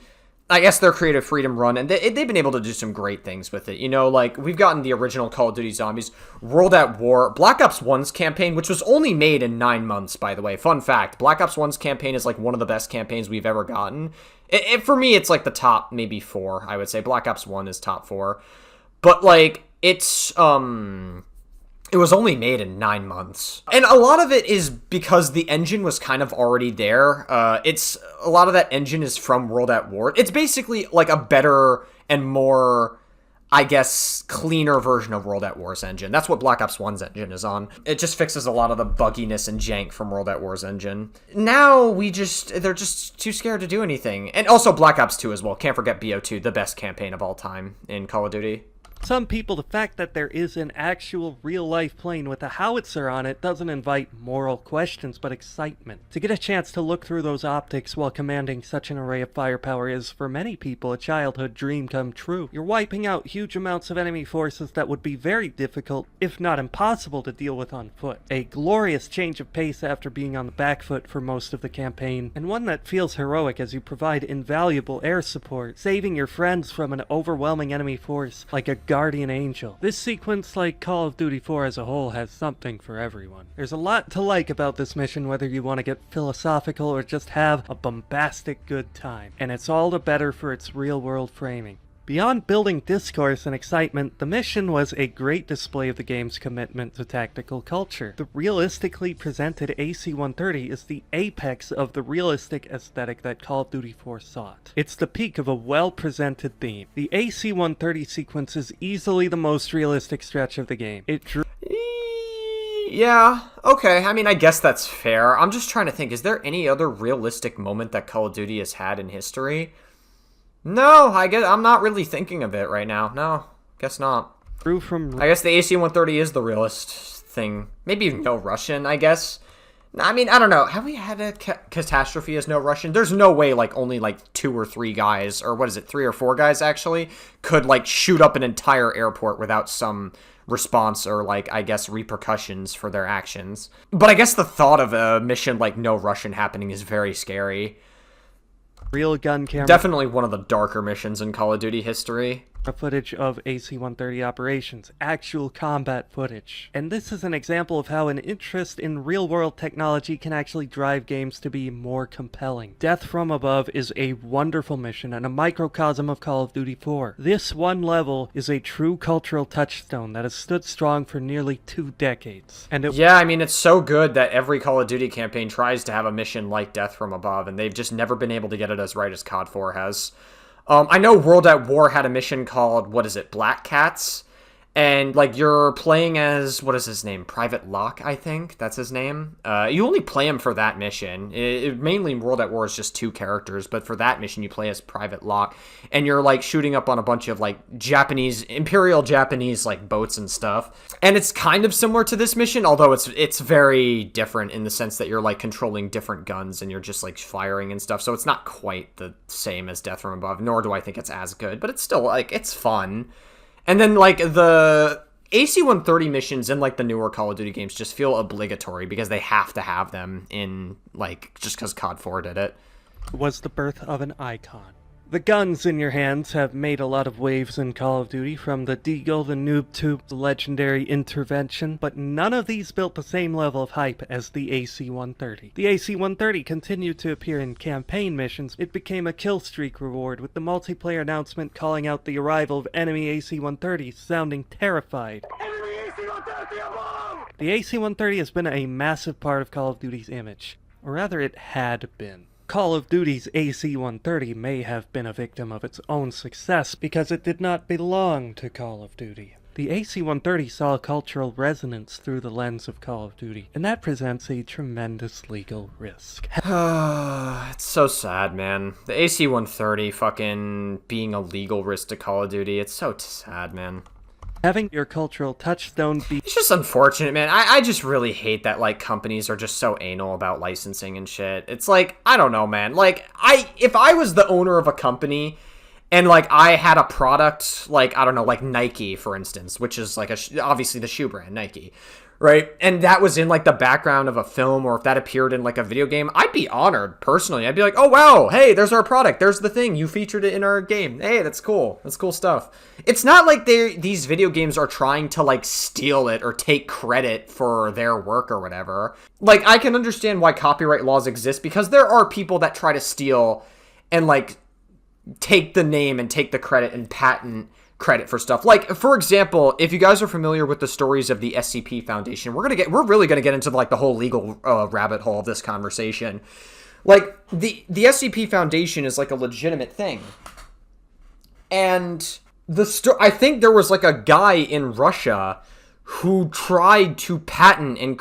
I guess their creative freedom run, and they've been able to do some great things with it. You know, like, we've gotten the original Call of Duty Zombies, World at War, Black Ops 1's campaign, which was only made in 9 months, by the way. Fun fact, Black Ops 1's campaign is, like, one of the best campaigns we've ever gotten. For me, it's, like, the top, maybe 4, I would say. Black Ops 1 is top 4. But, like, it was only made in 9 months. And a lot of it is because the engine was kind of already there. A lot of that engine is from World at War. It's basically like a better and more, I guess, cleaner version of World at War's engine. That's what Black Ops 1's engine is on. It just fixes a lot of the bugginess and jank from World at War's engine. Now, they're just too scared to do anything. And also Black Ops 2 as well. Can't forget BO2, the best campaign of all time in Call of Duty. Some people, the fact that there is an actual real-life plane with a howitzer on it doesn't invite moral questions, but excitement. To get a chance to look through those optics while commanding such an array of firepower is, for many people, a childhood dream come true. You're wiping out huge amounts of enemy forces that would be very difficult, if not impossible, to deal with on foot. A glorious change of pace after being on the back foot for most of the campaign, and one that feels heroic as you provide invaluable air support, saving your friends from an overwhelming enemy force like a guardian angel. This sequence, like Call of Duty 4 as a whole, has something for everyone. There's a lot to like about this mission, whether you want to get philosophical or just have a bombastic good time, and it's all the better for its real-world framing. Beyond building discourse and excitement, the mission was a great display of the game's commitment to tactical culture. The realistically presented AC-130 is the apex of the realistic aesthetic that Call of Duty 4 sought. It's the peak of a well-presented theme. The AC-130 sequence is easily the most realistic stretch of the game. It drew... Yeah, okay, I mean, I guess that's fair. I'm just trying to think, is there any other realistic moment that Call of Duty has had in history? No, I'm not really thinking of it right now. No, guess not. I guess the AC-130 is the realest thing. Maybe no Russian, I guess. I mean, I don't know. Have we had a catastrophe as no Russian? There's no way, like, only, like, 2 or 3 guys, or what is it, 3 or 4 guys, actually, could, like, shoot up an entire airport without some response or, like, I guess, repercussions for their actions. But I guess the thought of a mission like no Russian happening is very scary. Real gun camera Definitely one of the darker missions in Call of Duty history. Footage of AC-130 operations, actual combat footage. And this is an example of how an interest in real-world technology can actually drive games to be more compelling. Death from Above is a wonderful mission and a microcosm of Call of Duty 4. This one level is a true cultural touchstone that has stood strong for nearly 2 decades. And yeah, I mean, it's so good that every Call of Duty campaign tries to have a mission like Death from Above, and they've just never been able to get it as right as COD 4 has. I know World at War had a mission called, what is it, Black Cats? And, like, you're playing as, what is his name? Private Locke, I think? That's his name? You only play him for that mission. Mainly in World at War is just 2 characters, but for that mission you play as Private Locke. And you're, like, shooting up on a bunch of, like, Imperial Japanese, like, boats and stuff. And it's kind of similar to this mission, although it's very different in the sense that you're, like, controlling different guns and you're just, like, firing and stuff. So it's not quite the same as Death from Above, nor do I think it's as good. But it's still, like, it's fun. And then, like, the AC-130 missions in, like, the newer Call of Duty games just feel obligatory because they have to have them in, like, just because COD 4 did it. Was the birth of an icon. The guns in your hands have made a lot of waves in Call of Duty, from the Deagle, the Noob Tube, the legendary Intervention, but none of these built the same level of hype as the AC-130. The AC-130 continued to appear in campaign missions. It became a kill streak reward, with the multiplayer announcement calling out the arrival of enemy AC-130s, sounding terrified. Enemy AC-130 above! The AC-130 has been a massive part of Call of Duty's image. Or rather, it had been. Call of Duty's AC-130 may have been a victim of its own success because it did not belong to Call of Duty. The AC-130 saw cultural resonance through the lens of Call of Duty, and that presents a tremendous legal risk. It's so sad, man. The AC-130 fucking being a legal risk to Call of Duty, it's so sad, man. Having your cultural touchstone be... It's just unfortunate, man. I just really hate that, like, companies are just so anal about licensing and shit. It's like, I don't know, man. Like, if I was the owner of a company and, like, I had a product, like, I don't know, like Nike, for instance, which is, like, obviously the shoe brand, Nike, right? And that was in, like, the background of a film, or if that appeared in, like, a video game, I'd be honored, personally. I'd be like, oh, wow, hey, there's our product. There's the thing. You featured it in our game. Hey, that's cool. That's cool stuff. It's not like these video games are trying to, like, steal it or take credit for their work or whatever. Like, I can understand why copyright laws exist, because there are people that try to steal and, like, take the name and take the credit and patent credit for stuff. Like, for example, if you guys are familiar with the stories of the SCP Foundation, we're really gonna get into, like, the whole legal rabbit hole of this conversation. Like, the SCP Foundation is, like, a legitimate thing, and I think there was, like, a guy in Russia who tried to patent and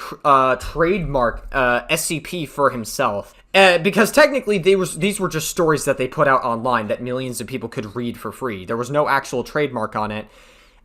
trademark SCP for himself. Because technically these were just stories that they put out online that millions of people could read for free. There was no actual trademark on it.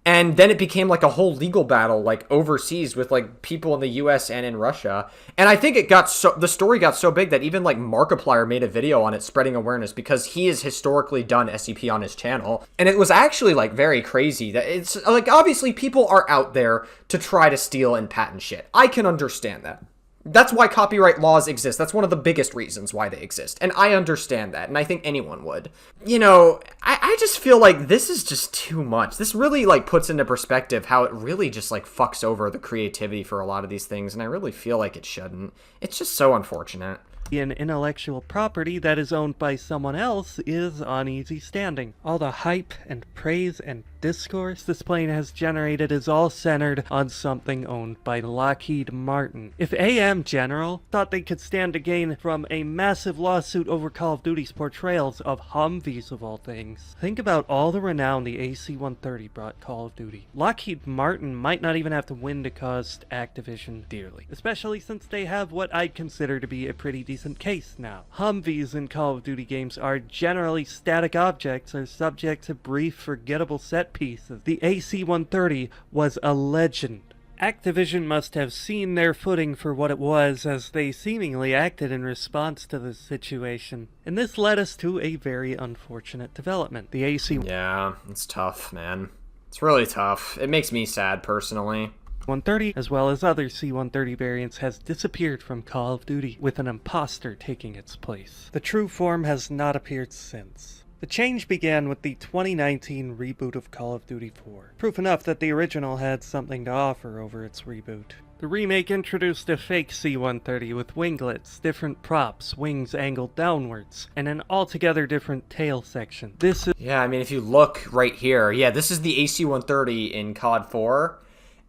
And then it became like a whole legal battle, like overseas with like people in the US and in Russia. And I think the story got so big that even like Markiplier made a video on it spreading awareness because he has historically done SCP on his channel. And it was actually like very crazy that it's like, obviously people are out there to try to steal and patent shit. I can understand that. That's why copyright laws exist. That's one of the biggest reasons why they exist. And I understand that, and I think anyone would. You know, I just feel like this is just too much. This really, like, puts into perspective how it really just, like, fucks over the creativity for a lot of these things, and I really feel like it shouldn't. It's just so unfortunate. An intellectual property that is owned by someone else is on easy standing. All the hype and praise and discourse this plane has generated is all centered on something owned by Lockheed Martin. If AM General thought they could stand to gain from a massive lawsuit over Call of Duty's portrayals of Humvees of all things, think about all the renown the AC-130 brought Call of Duty. Lockheed Martin might not even have to win to cost Activision dearly, especially since they have what I'd consider to be a pretty decent case now. Humvees in Call of Duty games are generally static objects or subject to brief, forgettable set pieces. The AC-130 was a legend. Activision must have seen their footing for what it was as they seemingly acted in response to the situation. And this led us to a very unfortunate development. The AC... Yeah, it's tough, man. It's really tough. It makes me sad, personally. 130, as well as other C-130 variants, has disappeared from Call of Duty, with an imposter taking its place. The true form has not appeared since. The change began with the 2019 reboot of Call of Duty 4. Proof enough that the original had something to offer over its reboot. The remake introduced a fake C-130 with winglets, different props, wings angled downwards, and an altogether different tail section. This is... Yeah, I mean, if you look right here, yeah, this is the AC-130 in COD 4.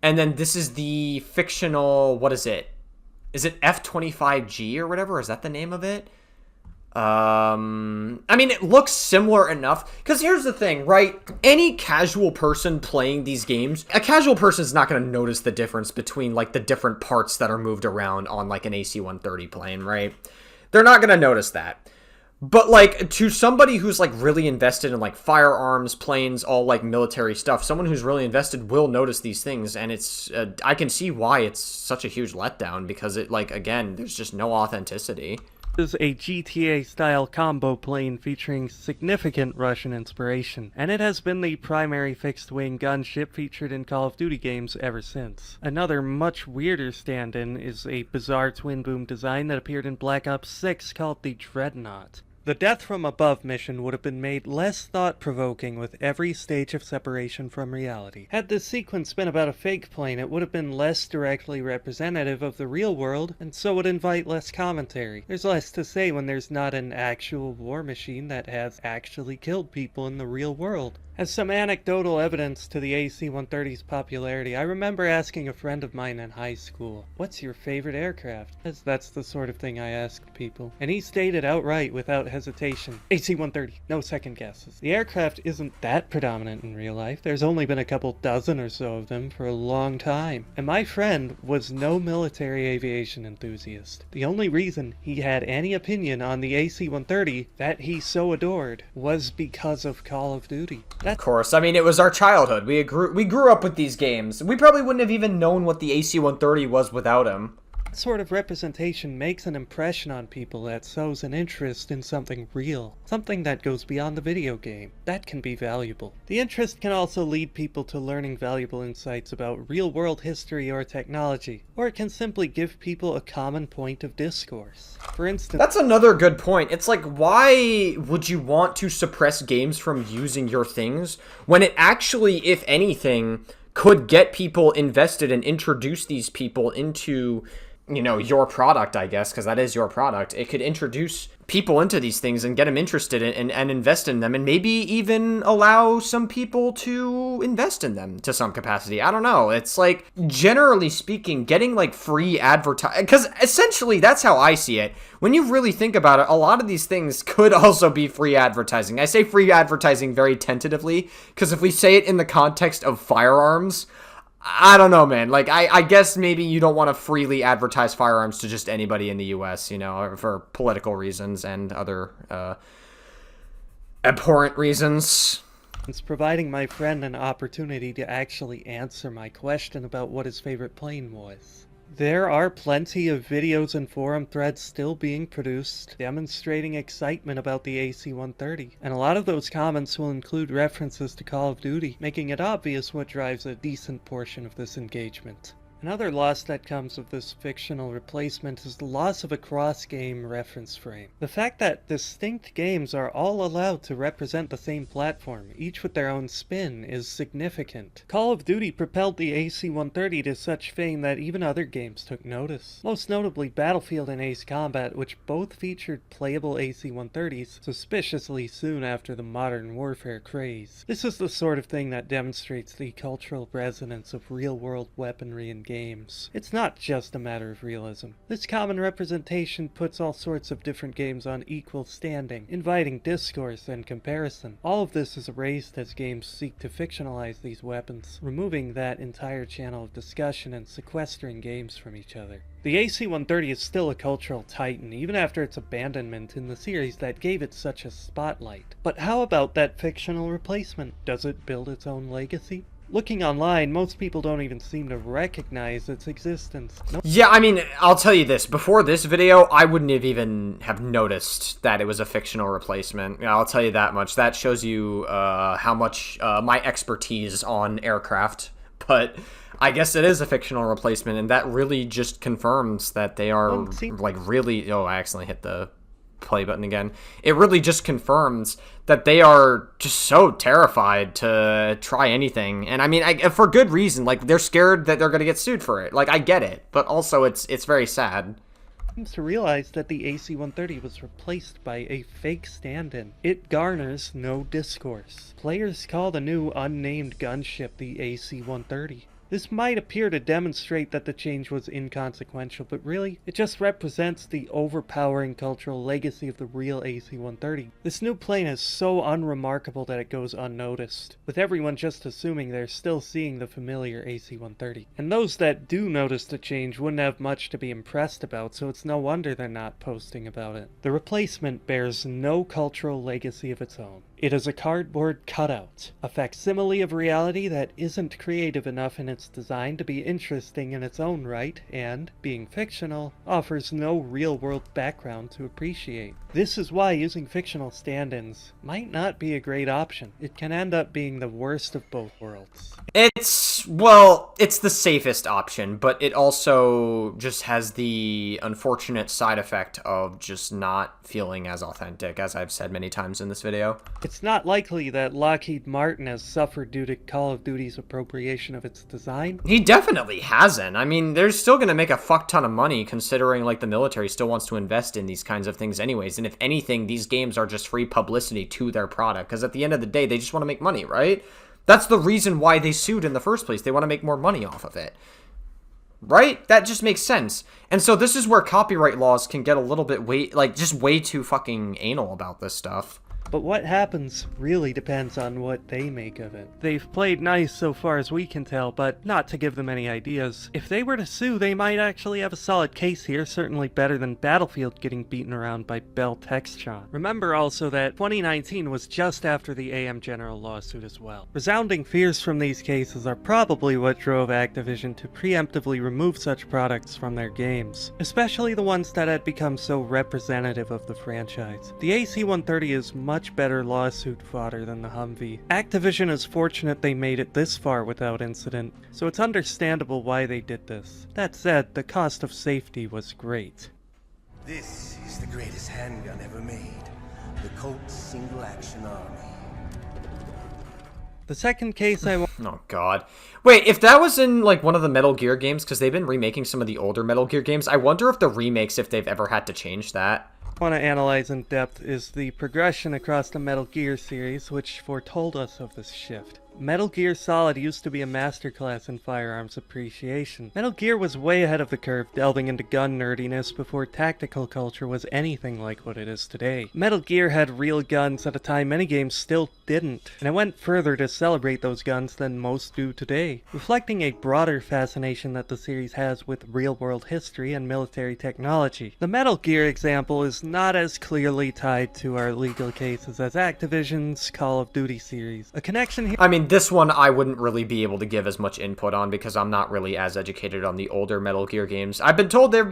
And then this is the fictional, what is it? Is it F-25G or whatever? Is that the name of it? I mean, it looks similar enough. Because here's the thing, right? Any casual person playing these games, a casual person is not going to notice the difference between, like, the different parts that are moved around on, like, an AC-130 plane, right? They're not going to notice that. But, like, to somebody who's, like, really invested in, like, firearms, planes, all, like, military stuff, someone who's really invested will notice these things, and it's, I can see why it's such a huge letdown, because it, like, again, there's just no authenticity. Is a GTA-style combo plane featuring significant Russian inspiration, and it has been the primary fixed-wing gunship featured in Call of Duty games ever since. Another much weirder stand-in is a bizarre twin-boom design that appeared in Black Ops 6 called the Dreadnought. The Death from Above mission would have been made less thought-provoking with every stage of separation from reality. Had this sequence been about a fake plane, it would have been less directly representative of the real world, and so would invite less commentary. There's less to say when there's not an actual war machine that has actually killed people in the real world. As some anecdotal evidence to the AC-130's popularity, I remember asking a friend of mine in high school, "What's your favorite aircraft?" As that's the sort of thing I asked people. And he stated outright, without hesitation, AC-130, no second guesses. The aircraft isn't that predominant in real life. There's only been a couple dozen or so of them for a long time. And my friend was no military aviation enthusiast. The only reason he had any opinion on the AC-130 that he so adored was because of Call of Duty. Of course. I mean, it was our childhood. We grew up with these games. We probably wouldn't have even known what the AC-130 was without him. That sort of representation makes an impression on people that sows an interest in something real, something that goes beyond the video game. That can be valuable. The interest can also lead people to learning valuable insights about real-world history or technology, or it can simply give people a common point of discourse. For instance... That's another good point. It's like, why would you want to suppress games from using your things when it actually, if anything, could get people invested and introduce these people into... you know, your product, I guess, because that is your product. It could introduce people into these things and get them interested in and invest in them, and maybe even allow some people to invest in them to some capacity. I don't know. It's like, generally speaking, getting like free advertising, because essentially that's how I see it. When you really think about it, a lot of these things could also be free advertising. I say free advertising very tentatively, because if we say it in the context of firearms, I don't know, man. Like, I guess maybe you don't want to freely advertise firearms to just anybody in the U.S., you know, for political reasons and other abhorrent reasons. It's providing my friend an opportunity to actually answer my question about what his favorite plane was. There are plenty of videos and forum threads still being produced demonstrating excitement about the AC-130, and a lot of those comments will include references to Call of Duty, making it obvious what drives a decent portion of this engagement. Another loss that comes of this fictional replacement is the loss of a cross-game reference frame. The fact that distinct games are all allowed to represent the same platform, each with their own spin, is significant. Call of Duty propelled the AC-130 to such fame that even other games took notice. Most notably Battlefield and Ace Combat, which both featured playable AC-130s suspiciously soon after the modern warfare craze. This is the sort of thing that demonstrates the cultural resonance of real-world weaponry and games. It's not just a matter of realism. This common representation puts all sorts of different games on equal standing, inviting discourse and comparison. All of this is erased as games seek to fictionalize these weapons, removing that entire channel of discussion and sequestering games from each other. The AC-130 is still a cultural titan, even after its abandonment in the series that gave it such a spotlight. But how about that fictional replacement? Does it build its own legacy? Looking online, most people don't even seem to recognize its existence. Yeah, I mean, I'll tell you this. Before this video, I wouldn't have even have noticed that it was a fictional replacement. I'll tell you that much. That shows you how much my expertise on aircraft. But I guess it is a fictional replacement, and that really just confirms that they are, like, really... Oh, I accidentally hit the play button again. It really just confirms that they are just so terrified to try anything. And I mean, for good reason. Like, they're scared that they're going to get sued for it. Like, I get it. But also, it's very sad. Seems to realize that the AC-130 was replaced by a fake stand-in. It garners no discourse. Players call the new unnamed gunship the AC-130. This might appear to demonstrate that the change was inconsequential, but really, it just represents the overpowering cultural legacy of the real AC-130. This new plane is so unremarkable that it goes unnoticed, with everyone just assuming they're still seeing the familiar AC-130. And those that do notice the change wouldn't have much to be impressed about, so it's no wonder they're not posting about it. The replacement bears no cultural legacy of its own. It is a cardboard cutout, a facsimile of reality that isn't creative enough in its design to be interesting in its own right, and, being fictional, offers no real-world background to appreciate. This is why using fictional stand-ins might not be a great option. It can end up being the worst of both worlds. It's the safest option, but it also just has the unfortunate side effect of just not feeling as authentic, as I've said many times in this video. It's not likely that Lockheed Martin has suffered due to Call of Duty's appropriation of its design. He definitely hasn't. I mean, they're still going to make a fuck ton of money considering, like, the military still wants to invest in these kinds of things anyways. And if anything, these games are just free publicity to their product. Because at the end of the day, they just want to make money, right? That's the reason why they sued in the first place. They want to make more money off of it. Right? That just makes sense. And so this is where copyright laws can get a little bit just way too fucking anal about this stuff. But what happens really depends on what they make of it. They've played nice so far as we can tell, but not to give them any ideas. If they were to sue, they might actually have a solid case here, certainly better than Battlefield getting beaten around by Bell Textron. Remember also that 2019 was just after the AM General lawsuit as well. Resounding fears from these cases are probably what drove Activision to preemptively remove such products from their games, especially the ones that had become so representative of the franchise. The AC-130 is much better lawsuit fodder than the Humvee. Activision is fortunate they made it this far without incident, so it's understandable why they did this. That said, the cost of safety was great. This is the greatest handgun ever made. The Colt Single Action Army. The second case I want... Oh, God. Wait, if that was in, like, one of the Metal Gear games, because they've been remaking some of the older Metal Gear games, I wonder if the remakes, if they've ever had to change that. Want to analyze in depth is the progression across the Metal Gear series, which foretold us of this shift. Metal Gear Solid used to be a masterclass in firearms appreciation. Metal Gear was way ahead of the curve, delving into gun nerdiness before tactical culture was anything like what it is today. Metal Gear had real guns at a time many games still didn't, and it went further to celebrate those guns than most do today, reflecting a broader fascination that the series has with real-world history and military technology. The Metal Gear example is not as clearly tied to our legal cases as Activision's Call of Duty series. A connection here— I mean, this one I wouldn't really be able to give as much input on because I'm not really as educated on the older Metal Gear games. I've been told they're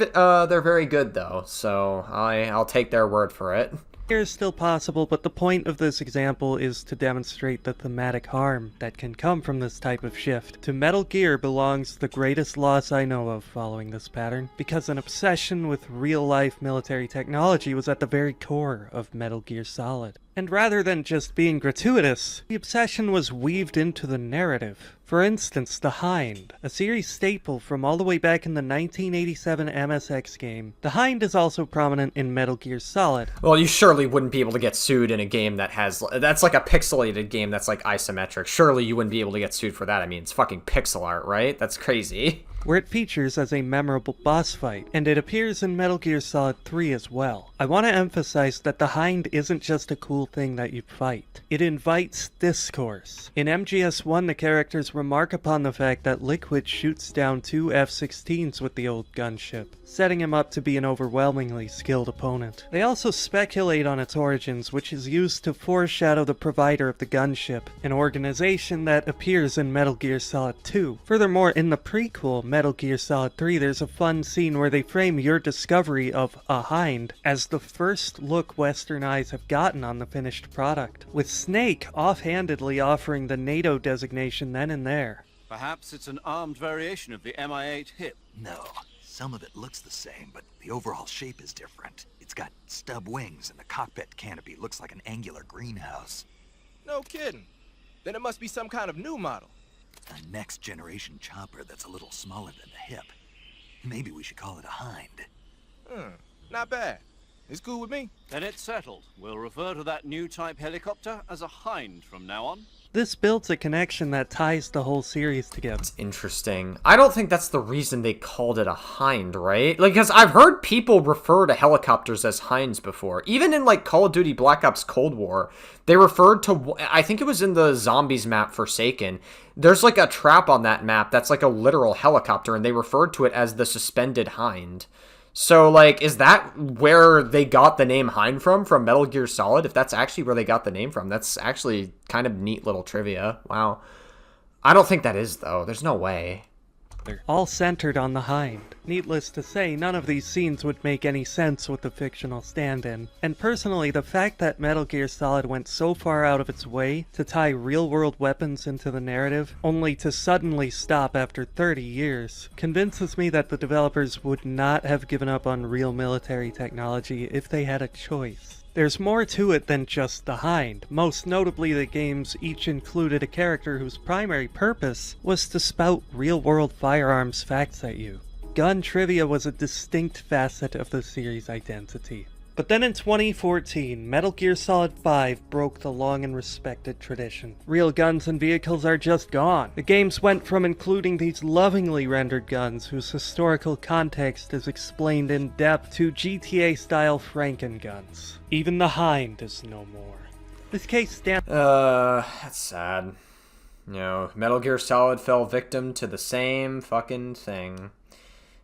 very good though, so I'll take their word for it. Here is still possible, but the point of this example is to demonstrate the thematic harm that can come from this type of shift. To Metal Gear belongs the greatest loss I know of following this pattern, because an obsession with real-life military technology was at the very core of Metal Gear Solid. And rather than just being gratuitous, the obsession was weaved into the narrative. For instance, The Hind, a series staple from all the way back in the 1987 MSX game. The Hind is also prominent in Metal Gear Solid. Well, you surely wouldn't be able to get sued in a game that's like a pixelated game that's like isometric. Surely you wouldn't be able to get sued for that. I mean, it's fucking pixel art, right? That's crazy. Where it features as a memorable boss fight, and it appears in Metal Gear Solid 3 as well. I want to emphasize that the Hind isn't just a cool thing that you fight. It invites discourse. In MGS1, the characters remark upon the fact that Liquid shoots down 2 F-16s with the old gunship, setting him up to be an overwhelmingly skilled opponent. They also speculate on its origins, which is used to foreshadow the provider of the gunship, an organization that appears in Metal Gear Solid 2. Furthermore, in the prequel, Metal Gear Solid 3, there's a fun scene where they frame your discovery of a Hind as the first look Western eyes have gotten on the finished product, with Snake offhandedly offering the NATO designation then and there. Perhaps it's an armed variation of the Mi-8 hip. No, some of it looks the same, but the overall shape is different. It's got stub wings and the cockpit canopy looks like an angular greenhouse. No kidding. Then it must be some kind of new model. A next-generation chopper that's a little smaller than the hip. Maybe we should call it a Hind. Not bad. It's cool with me. Then it's settled. We'll refer to that new type helicopter as a Hind from now on. This builds a connection that ties the whole series together. Interesting. I don't think that's the reason they called it a Hind, right? Like, because I've heard people refer to helicopters as Hinds before. Even in, like, Call of Duty Black Ops Cold War, they referred to, I think it was in the Zombies map Forsaken, there's, like, a trap on that map that's, like, a literal helicopter, and they referred to it as the Suspended Hind. So, like, is that where they got the name Hind from Metal Gear Solid? If that's actually where they got the name from, that's actually kind of neat little trivia. Wow. I don't think that is, though. There's no way. All centered on the Hind. Needless to say, none of these scenes would make any sense with the fictional stand-in. And personally, the fact that Metal Gear Solid went so far out of its way to tie real-world weapons into the narrative, only to suddenly stop after 30 years, convinces me that the developers would not have given up on real military technology if they had a choice. There's more to it than just the Hind. Most notably, the games each included a character whose primary purpose was to spout real-world firearms facts at you. Gun trivia was a distinct facet of the series' identity. But then in 2014, Metal Gear Solid 5 broke the long and respected tradition. Real guns and vehicles are just gone. The games went from including these lovingly rendered guns whose historical context is explained in depth to GTA-style Franken guns. Even the Hind is no more. This case stands— that's sad. You know, Metal Gear Solid fell victim to the same fucking thing.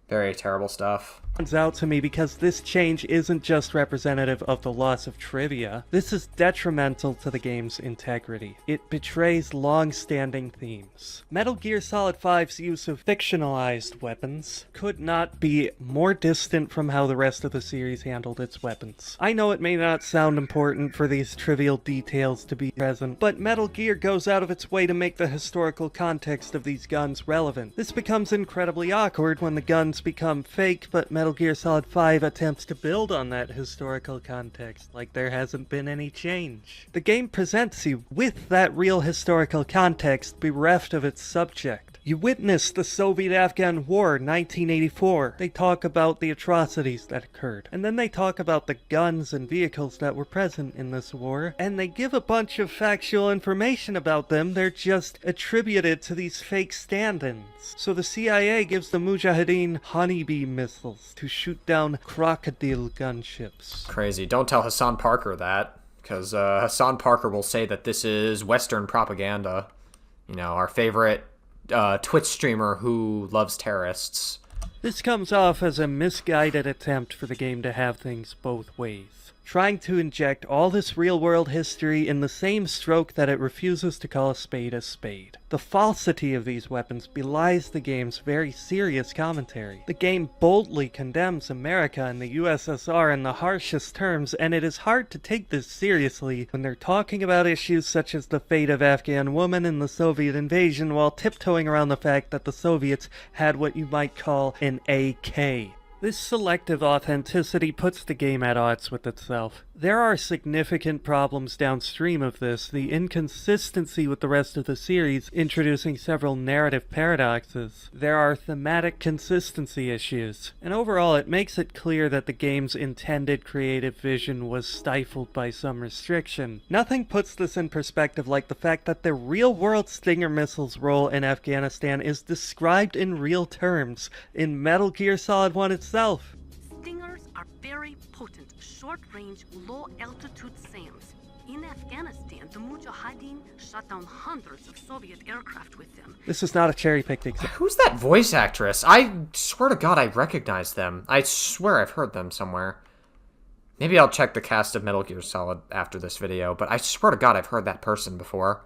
Very terrible stuff. Out to me because this change isn't just representative of the loss of trivia. This is detrimental to the game's integrity. It betrays long-standing themes. Metal Gear Solid 5's use of fictionalized weapons could not be more distant from how the rest of the series handled its weapons. I know it may not sound important for these trivial details to be present, but Metal Gear goes out of its way to make the historical context of these guns relevant. This becomes incredibly awkward when the guns become fake, but Metal Gear Solid 5 attempts to build on that historical context like there hasn't been any change. The game presents you with that real historical context bereft of its subject. You witness the Soviet-Afghan War, 1984. They talk about the atrocities that occurred. And then they talk about the guns and vehicles that were present in this war. And they give a bunch of factual information about them. They're just attributed to these fake stand-ins. So the CIA gives the Mujahideen honeybee missiles to shoot down crocodile gunships. Crazy. Don't tell Hassan Parker that, because Hassan Parker will say that this is Western propaganda. You know, our favorite Twitch streamer who loves terrorists. This comes off as a misguided attempt for the game to have things both ways, trying to inject all this real-world history in the same stroke that it refuses to call a spade a spade. The falsity of these weapons belies the game's very serious commentary. The game boldly condemns America and the USSR in the harshest terms, and it is hard to take this seriously when they're talking about issues such as the fate of Afghan women in the Soviet invasion while tiptoeing around the fact that the Soviets had what you might call an AK. This selective authenticity puts the game at odds with itself. There are significant problems downstream of this, the inconsistency with the rest of the series, introducing several narrative paradoxes. There are thematic consistency issues, and overall it makes it clear that the game's intended creative vision was stifled by some restriction. Nothing puts this in perspective like the fact that the real-world Stinger missile's role in Afghanistan is described in real terms in Metal Gear Solid 1 itself. Stingers are very potent, short-range, low-altitude SAMs. In Afghanistan, the Mujahideen shot down hundreds of Soviet aircraft with them. This is not a cherry-picked example. Who's that voice actress? I swear to God I recognize them. I swear I've heard them somewhere. Maybe I'll check the cast of Metal Gear Solid after this video, but I swear to God I've heard that person before.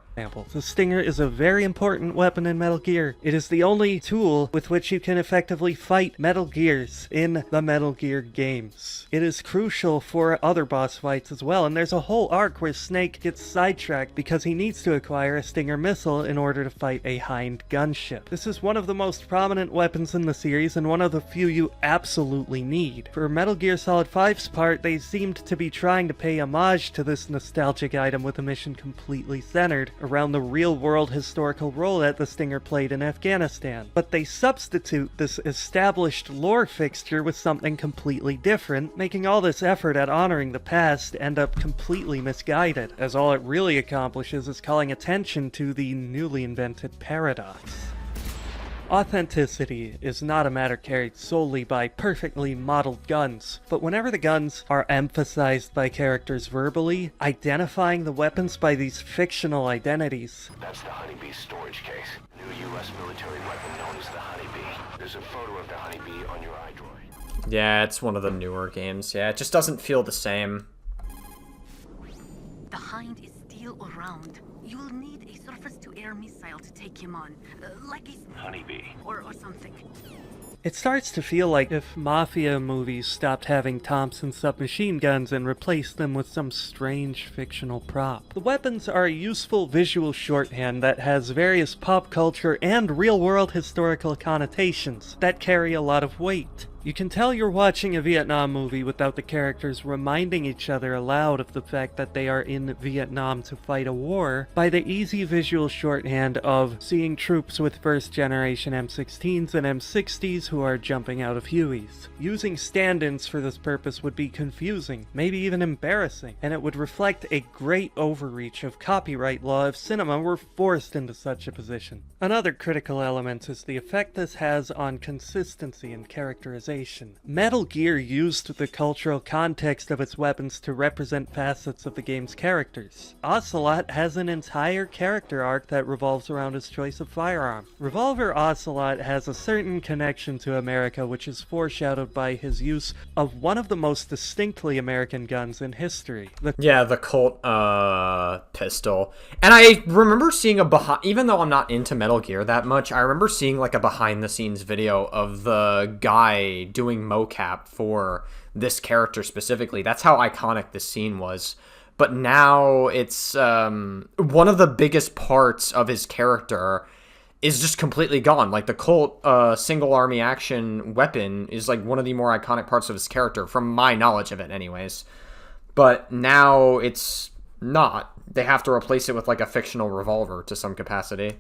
The Stinger is a very important weapon in Metal Gear. It is the only tool with which you can effectively fight Metal Gears in the Metal Gear games. It is crucial for other boss fights as well, and there's a whole arc where Snake gets sidetracked because he needs to acquire a Stinger missile in order to fight a Hind gunship. This is one of the most prominent weapons in the series and one of the few you absolutely need. For Metal Gear Solid 5's part, they seemed to be trying to pay homage to this nostalgic item with a mission completely centered around the real-world historical role that the Stinger played in Afghanistan. But they substitute this established lore fixture with something completely different, making all this effort at honoring the past end up completely misguided, as all it really accomplishes is calling attention to the newly invented paradox. Authenticity is not a matter carried solely by perfectly modeled guns, but whenever the guns are emphasized by characters verbally, identifying the weapons by these fictional identities. That's the Honeybee storage case. New U.S. military weapon known as the Honeybee. There's a photo of the Honeybee on your iDroid. Yeah, it's one of the newer games. Yeah, it just doesn't feel the same. The Hind is still around. You'll need a surface-to-air missile to take him on, like a Honeybee or something. It starts to feel like if Mafia movies stopped having Thompson submachine guns and replaced them with some strange fictional prop. The weapons are a useful visual shorthand that has various pop culture and real-world historical connotations that carry a lot of weight. You can tell you're watching a Vietnam movie without the characters reminding each other aloud of the fact that they are in Vietnam to fight a war by the easy visual shorthand of seeing troops with first-generation M16s and M60s who are jumping out of Hueys. Using stand-ins for this purpose would be confusing, maybe even embarrassing, and it would reflect a great overreach of copyright law if cinema were forced into such a position. Another critical element is the effect this has on consistency and characterization. Metal Gear used the cultural context of its weapons to represent facets of the game's characters. Ocelot has an entire character arc that revolves around his choice of firearm. Revolver Ocelot has a certain connection to America, which is foreshadowed by his use of one of the most distinctly American guns in history. The Colt pistol. And I remember seeing even though I'm not into Metal Gear that much, I remember seeing like a behind the scenes video of the guy doing mocap for this character specifically. That's how iconic this scene was. But now it's one of the biggest parts of his character is just completely gone. Like the Colt single army action weapon is like one of the more iconic parts of his character, from my knowledge of it anyways. But now it's not. They have to replace it with like a fictional revolver to some capacity.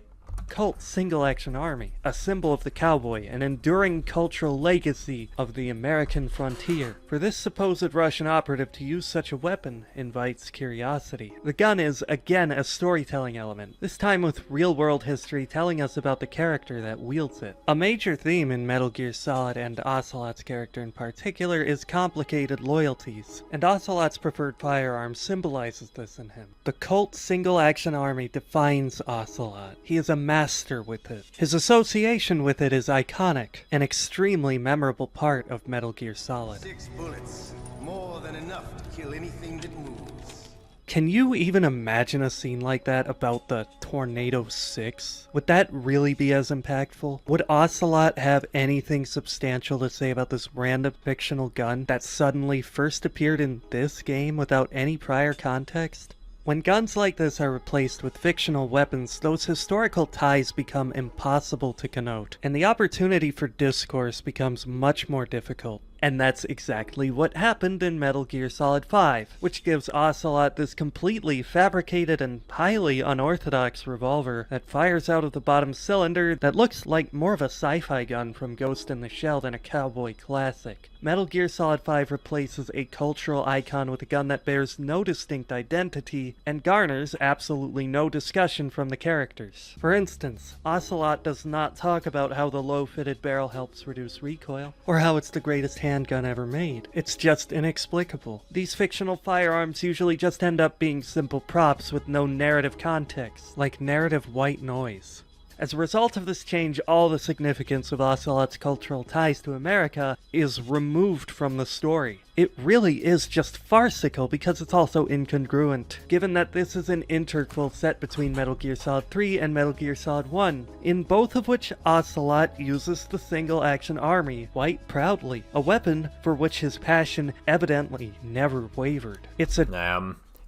cult single-action army, a symbol of the cowboy, an enduring cultural legacy of the American frontier. For this supposed Russian operative to use such a weapon invites curiosity. The gun is, again, a storytelling element, this time with real-world history telling us about the character that wields it. A major theme in Metal Gear Solid, and Ocelot's character in particular, is complicated loyalties, and Ocelot's preferred firearm symbolizes this in him. The cult single-action army defines Ocelot. He is a master with it. His association with it is iconic, an extremely memorable part of Metal Gear Solid. 6 bullets, more than enough to kill anything that moves. Can you even imagine a scene like that about the Tornado 6? Would that really be as impactful? Would Ocelot have anything substantial to say about this random fictional gun that suddenly first appeared in this game without any prior context? When guns like this are replaced with fictional weapons, those historical ties become impossible to connote, and the opportunity for discourse becomes much more difficult. And that's exactly what happened in Metal Gear Solid 5, which gives Ocelot this completely fabricated and highly unorthodox revolver that fires out of the bottom cylinder that looks like more of a sci-fi gun from Ghost in the Shell than a cowboy classic. Metal Gear Solid 5 replaces a cultural icon with a gun that bears no distinct identity and garners absolutely no discussion from the characters. For instance, Ocelot does not talk about how the low-fitted barrel helps reduce recoil, or how it's the greatest handgun ever made. It's just inexplicable. These fictional firearms usually just end up being simple props with no narrative context, like narrative white noise. As a result of this change, all the significance of Ocelot's cultural ties to America is removed from the story. It really is just farcical because it's also incongruent, given that this is an interquel set between Metal Gear Solid 3 and Metal Gear Solid 1, in both of which Ocelot uses the single-action army quite proudly, a weapon for which his passion evidently never wavered. It's a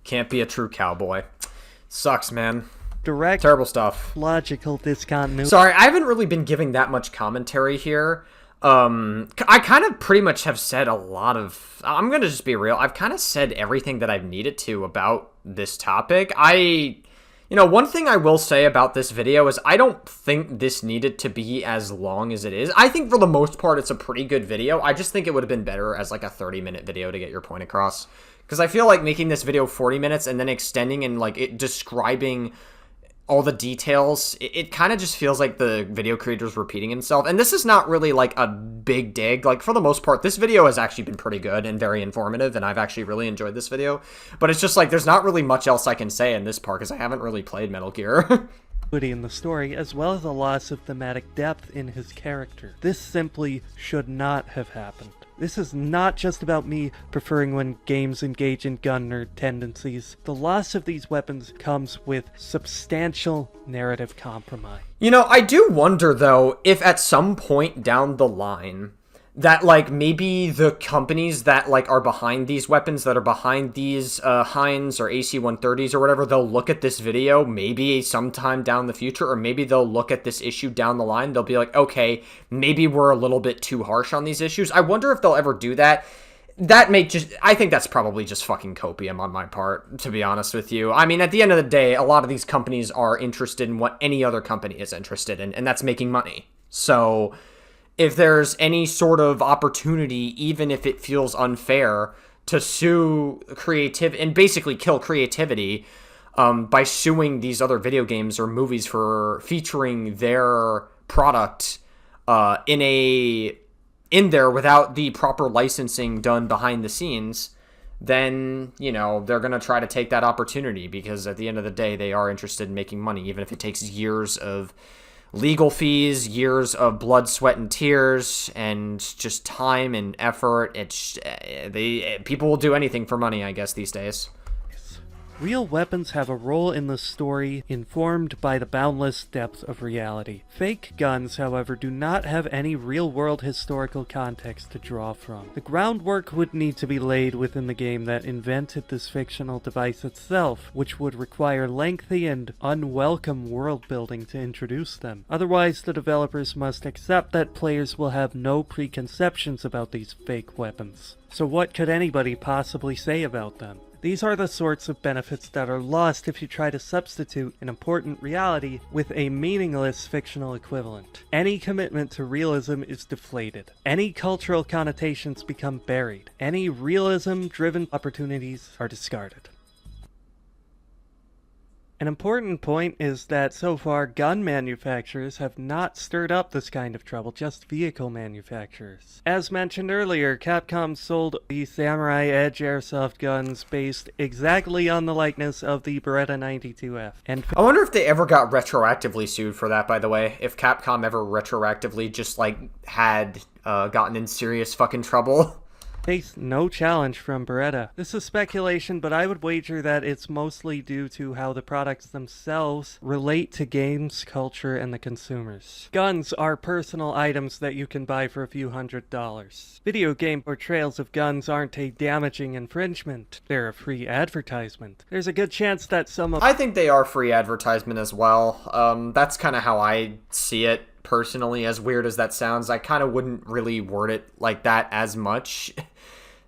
can't be a true cowboy. Sucks, man. Direct, terrible stuff. Logical discontinuity. Sorry, I haven't really been giving that much commentary here. I kind of pretty much have said a lot of... I'm gonna just be real. I've kind of said everything that I've needed to about this topic. One thing I will say about this video is I don't think this needed to be as long as it is. I think for the most part it's a pretty good video. I just think it would have been better as like a 30-minute video to get your point across. Because I feel like making this video 40 minutes and then extending and like it describing all the details, it kind of just feels like the video creator's repeating himself. And this is not really like a big dig. Like for the most part, this video has actually been pretty good and very informative, and I've actually really enjoyed this video. But it's just like there's not really much else I can say in this part because I haven't really played Metal Gear. In the story, as well as a loss of thematic depth in his character. This simply should not have happened. This is not just about me preferring when games engage in gun nerd tendencies. The loss of these weapons comes with substantial narrative compromise. I do wonder, though, if at some point down the line that, like, maybe the companies that, like, are behind these weapons, that are behind these Heinz or AC-130s or whatever, they'll look at this video maybe sometime down the future, or maybe they'll look at this issue down the line. They'll be like, okay, maybe we're a little bit too harsh on these issues. I wonder if they'll ever do that. I think that's probably just fucking copium on my part, to be honest with you. I mean, at the end of the day, a lot of these companies are interested in what any other company is interested in, and that's making money. So if there's any sort of opportunity, even if it feels unfair, to sue creative and basically kill creativity by suing these other video games or movies for featuring their product in there without the proper licensing done behind the scenes, then, they're going to try to take that opportunity because at the end of the day, they are interested in making money, even if it takes years of legal fees, years of blood, sweat, and tears, and just time and effort. People will do anything for money, I guess, these days. Real weapons have a role in the story informed by the boundless depth of reality. Fake guns, however, do not have any real-world historical context to draw from. The groundwork would need to be laid within the game that invented this fictional device itself, which would require lengthy and unwelcome world-building to introduce them. Otherwise, the developers must accept that players will have no preconceptions about these fake weapons. So what could anybody possibly say about them? These are the sorts of benefits that are lost if you try to substitute an important reality with a meaningless fictional equivalent. Any commitment to realism is deflated. Any cultural connotations become buried. Any realism-driven opportunities are discarded. An important point is that so far gun manufacturers have not stirred up this kind of trouble, just vehicle manufacturers. As mentioned earlier, Capcom sold the Samurai Edge airsoft guns based exactly on the likeness of the Beretta 92F. And I wonder if they ever got retroactively sued for that, by the way. If Capcom ever retroactively just, like, had gotten in serious fucking trouble. faced no challenge from Beretta. This is speculation, but I would wager that it's mostly due to how the products themselves relate to games, culture, and the consumers. Guns are personal items that you can buy for a few $100s. Video game portrayals of guns aren't a damaging infringement. They're a free advertisement. There's a good chance that some of— I think they are free advertisement as well. That's kind of how I see it. Personally, as weird as that sounds, I kind of wouldn't really word it like that as much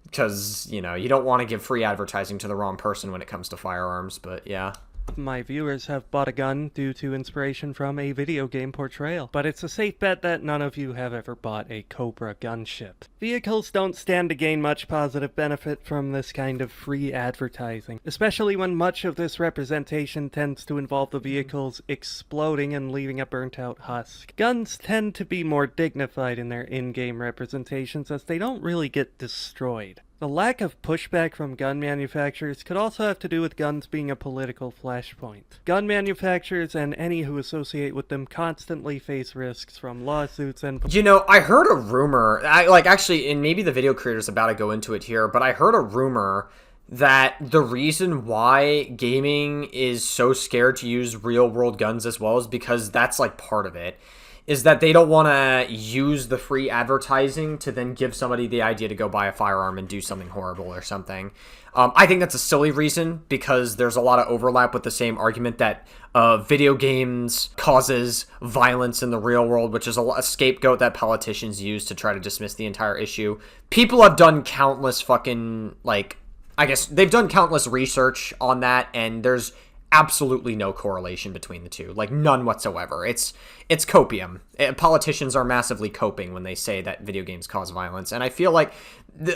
because, you know, you don't want to give free advertising to the wrong person when it comes to firearms, but yeah. My viewers have bought a gun due to inspiration from a video game portrayal, but it's a safe bet that none of you have ever bought a Cobra gunship. Vehicles don't stand to gain much positive benefit from this kind of free advertising, especially when much of this representation tends to involve the vehicles exploding and leaving a burnt-out husk. Guns tend to be more dignified in their in-game representations as they don't really get destroyed. The lack of pushback from gun manufacturers could also have to do with guns being a political flashpoint. Gun manufacturers and any who associate with them constantly face risks from lawsuits and— You know, I heard a rumor, actually, and maybe the video creator's about to go into it here, but I heard a rumor that the reason why gaming is so scared to use real-world guns as well is because that's, like, part of it. Is that they don't want to use the free advertising to then give somebody the idea to go buy a firearm and do something horrible or something. I think that's a silly reason because there's a lot of overlap with the same argument that video games causes violence in the real world, which is a scapegoat that politicians use to try to dismiss the entire issue. People have done countless fucking, like, I guess they've done countless research on that, and there's absolutely no correlation between the two, like none whatsoever. It's copium. Politicians are massively coping when they say that video games cause violence, and I feel like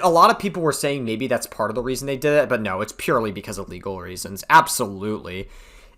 a lot of people were saying maybe that's part of the reason they did it, but no, it's purely because of legal reasons. Absolutely.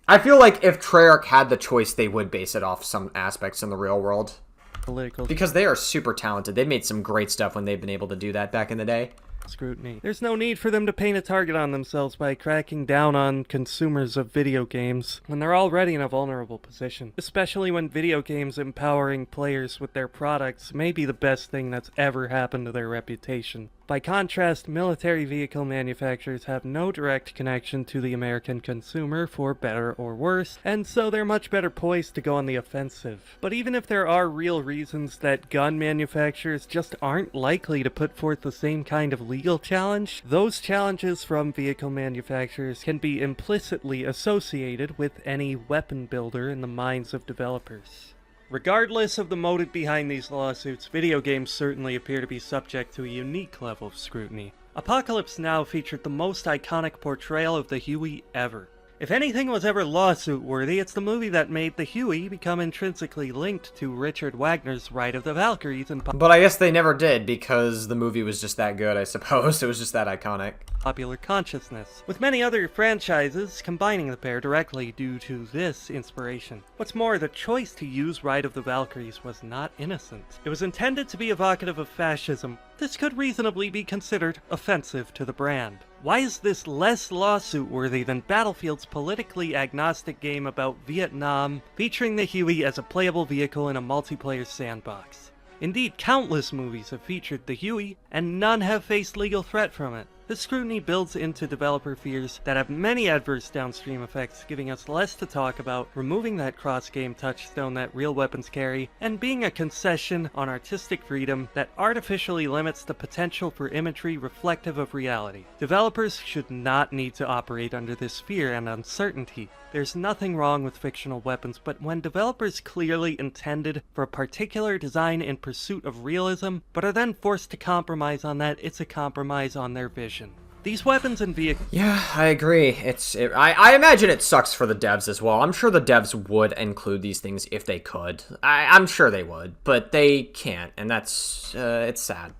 I feel like if Treyarch had the choice, they would base it off some aspects in the real world. Political. Because they are super talented. They've made some great stuff when they've been able to do that back in the day. Scrutiny. There's no need for them to paint a target on themselves by cracking down on consumers of video games when they're already in a vulnerable position, especially when video games empowering players with their products may be the best thing that's ever happened to their reputation. By contrast, military vehicle manufacturers have no direct connection to the American consumer, for better or worse, and so they're much better poised to go on the offensive. But even if there are real reasons that gun manufacturers just aren't likely to put forth the same kind of legal challenge, those challenges from vehicle manufacturers can be implicitly associated with any weapon builder in the minds of developers. Regardless of the motive behind these lawsuits, video games certainly appear to be subject to a unique level of scrutiny. Apocalypse Now featured the most iconic portrayal of the Huey ever. If anything was ever lawsuit-worthy, it's the movie that made the Huey become intrinsically linked to Richard Wagner's Ride of the Valkyries and But I guess they never did because the movie was just that good, I suppose. It was just that iconic. Popular consciousness, with many other franchises combining the pair directly due to this inspiration. What's more, the choice to use Ride of the Valkyries was not innocent. It was intended to be evocative of fascism. This could reasonably be considered offensive to the brand. Why is this less lawsuit-worthy than Battlefield's politically agnostic game about Vietnam, featuring the Huey as a playable vehicle in a multiplayer sandbox? Indeed, countless movies have featured the Huey, and none have faced legal threat from it. This scrutiny builds into developer fears that have many adverse downstream effects, giving us less to talk about, removing that cross-game touchstone that real weapons carry, and being a concession on artistic freedom that artificially limits the potential for imagery reflective of reality. Developers should not need to operate under this fear and uncertainty. There's nothing wrong with fictional weapons, but when developers clearly intended for a particular design in pursuit of realism, but are then forced to compromise on that, it's a compromise on their vision. These weapons and vehicles... Yeah, I agree. I imagine it sucks for the devs as well. I'm sure the devs would include these things if they could. I'm sure they would, but they can't, and that's, it's sad.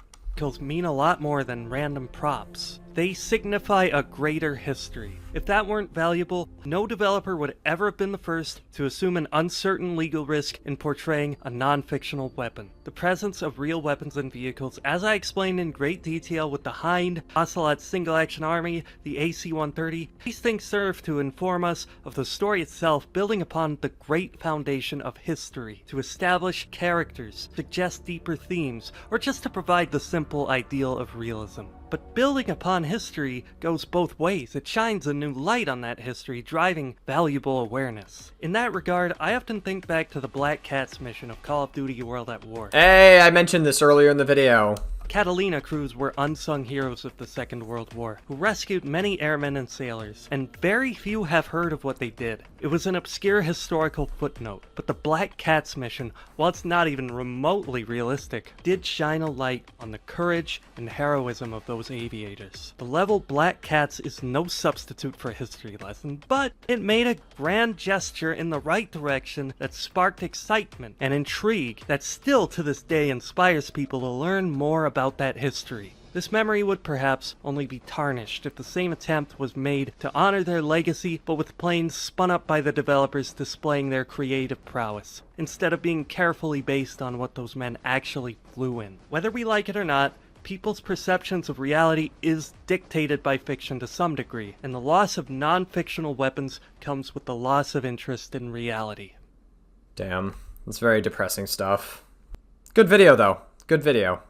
Mean a lot more than random props. They signify a greater history. If that weren't valuable, no developer would ever have been the first to assume an uncertain legal risk in portraying a non-fictional weapon. The presence of real weapons and vehicles, as I explained in great detail with the Hind, Ocelot's single-action army, the AC-130, these things serve to inform us of the story itself, building upon the great foundation of history, to establish characters, suggest deeper themes, or just to provide the simple ideal of realism. But building upon history goes both ways. It shines a new light on that history, driving valuable awareness. In that regard, I often think back to the Black Cats mission of Call of Duty World at War. Hey, I mentioned this earlier in the video. Catalina crews were unsung heroes of the Second World War, who rescued many airmen and sailors, and very few have heard of what they did. It was an obscure historical footnote, but the Black Cats mission, while it's not even remotely realistic, did shine a light on the courage and heroism of those aviators. The level Black Cats is no substitute for a history lesson, but it made a grand gesture in the right direction that sparked excitement and intrigue that still to this day inspires people to learn more about that history. This memory would perhaps only be tarnished if the same attempt was made to honor their legacy, but with planes spun up by the developers displaying their creative prowess, instead of being carefully based on what those men actually flew in. Whether we like it or not, people's perceptions of reality is dictated by fiction to some degree, and the loss of non-fictional weapons comes with the loss of interest in reality. Damn, that's very depressing stuff. Good video, though. Good video.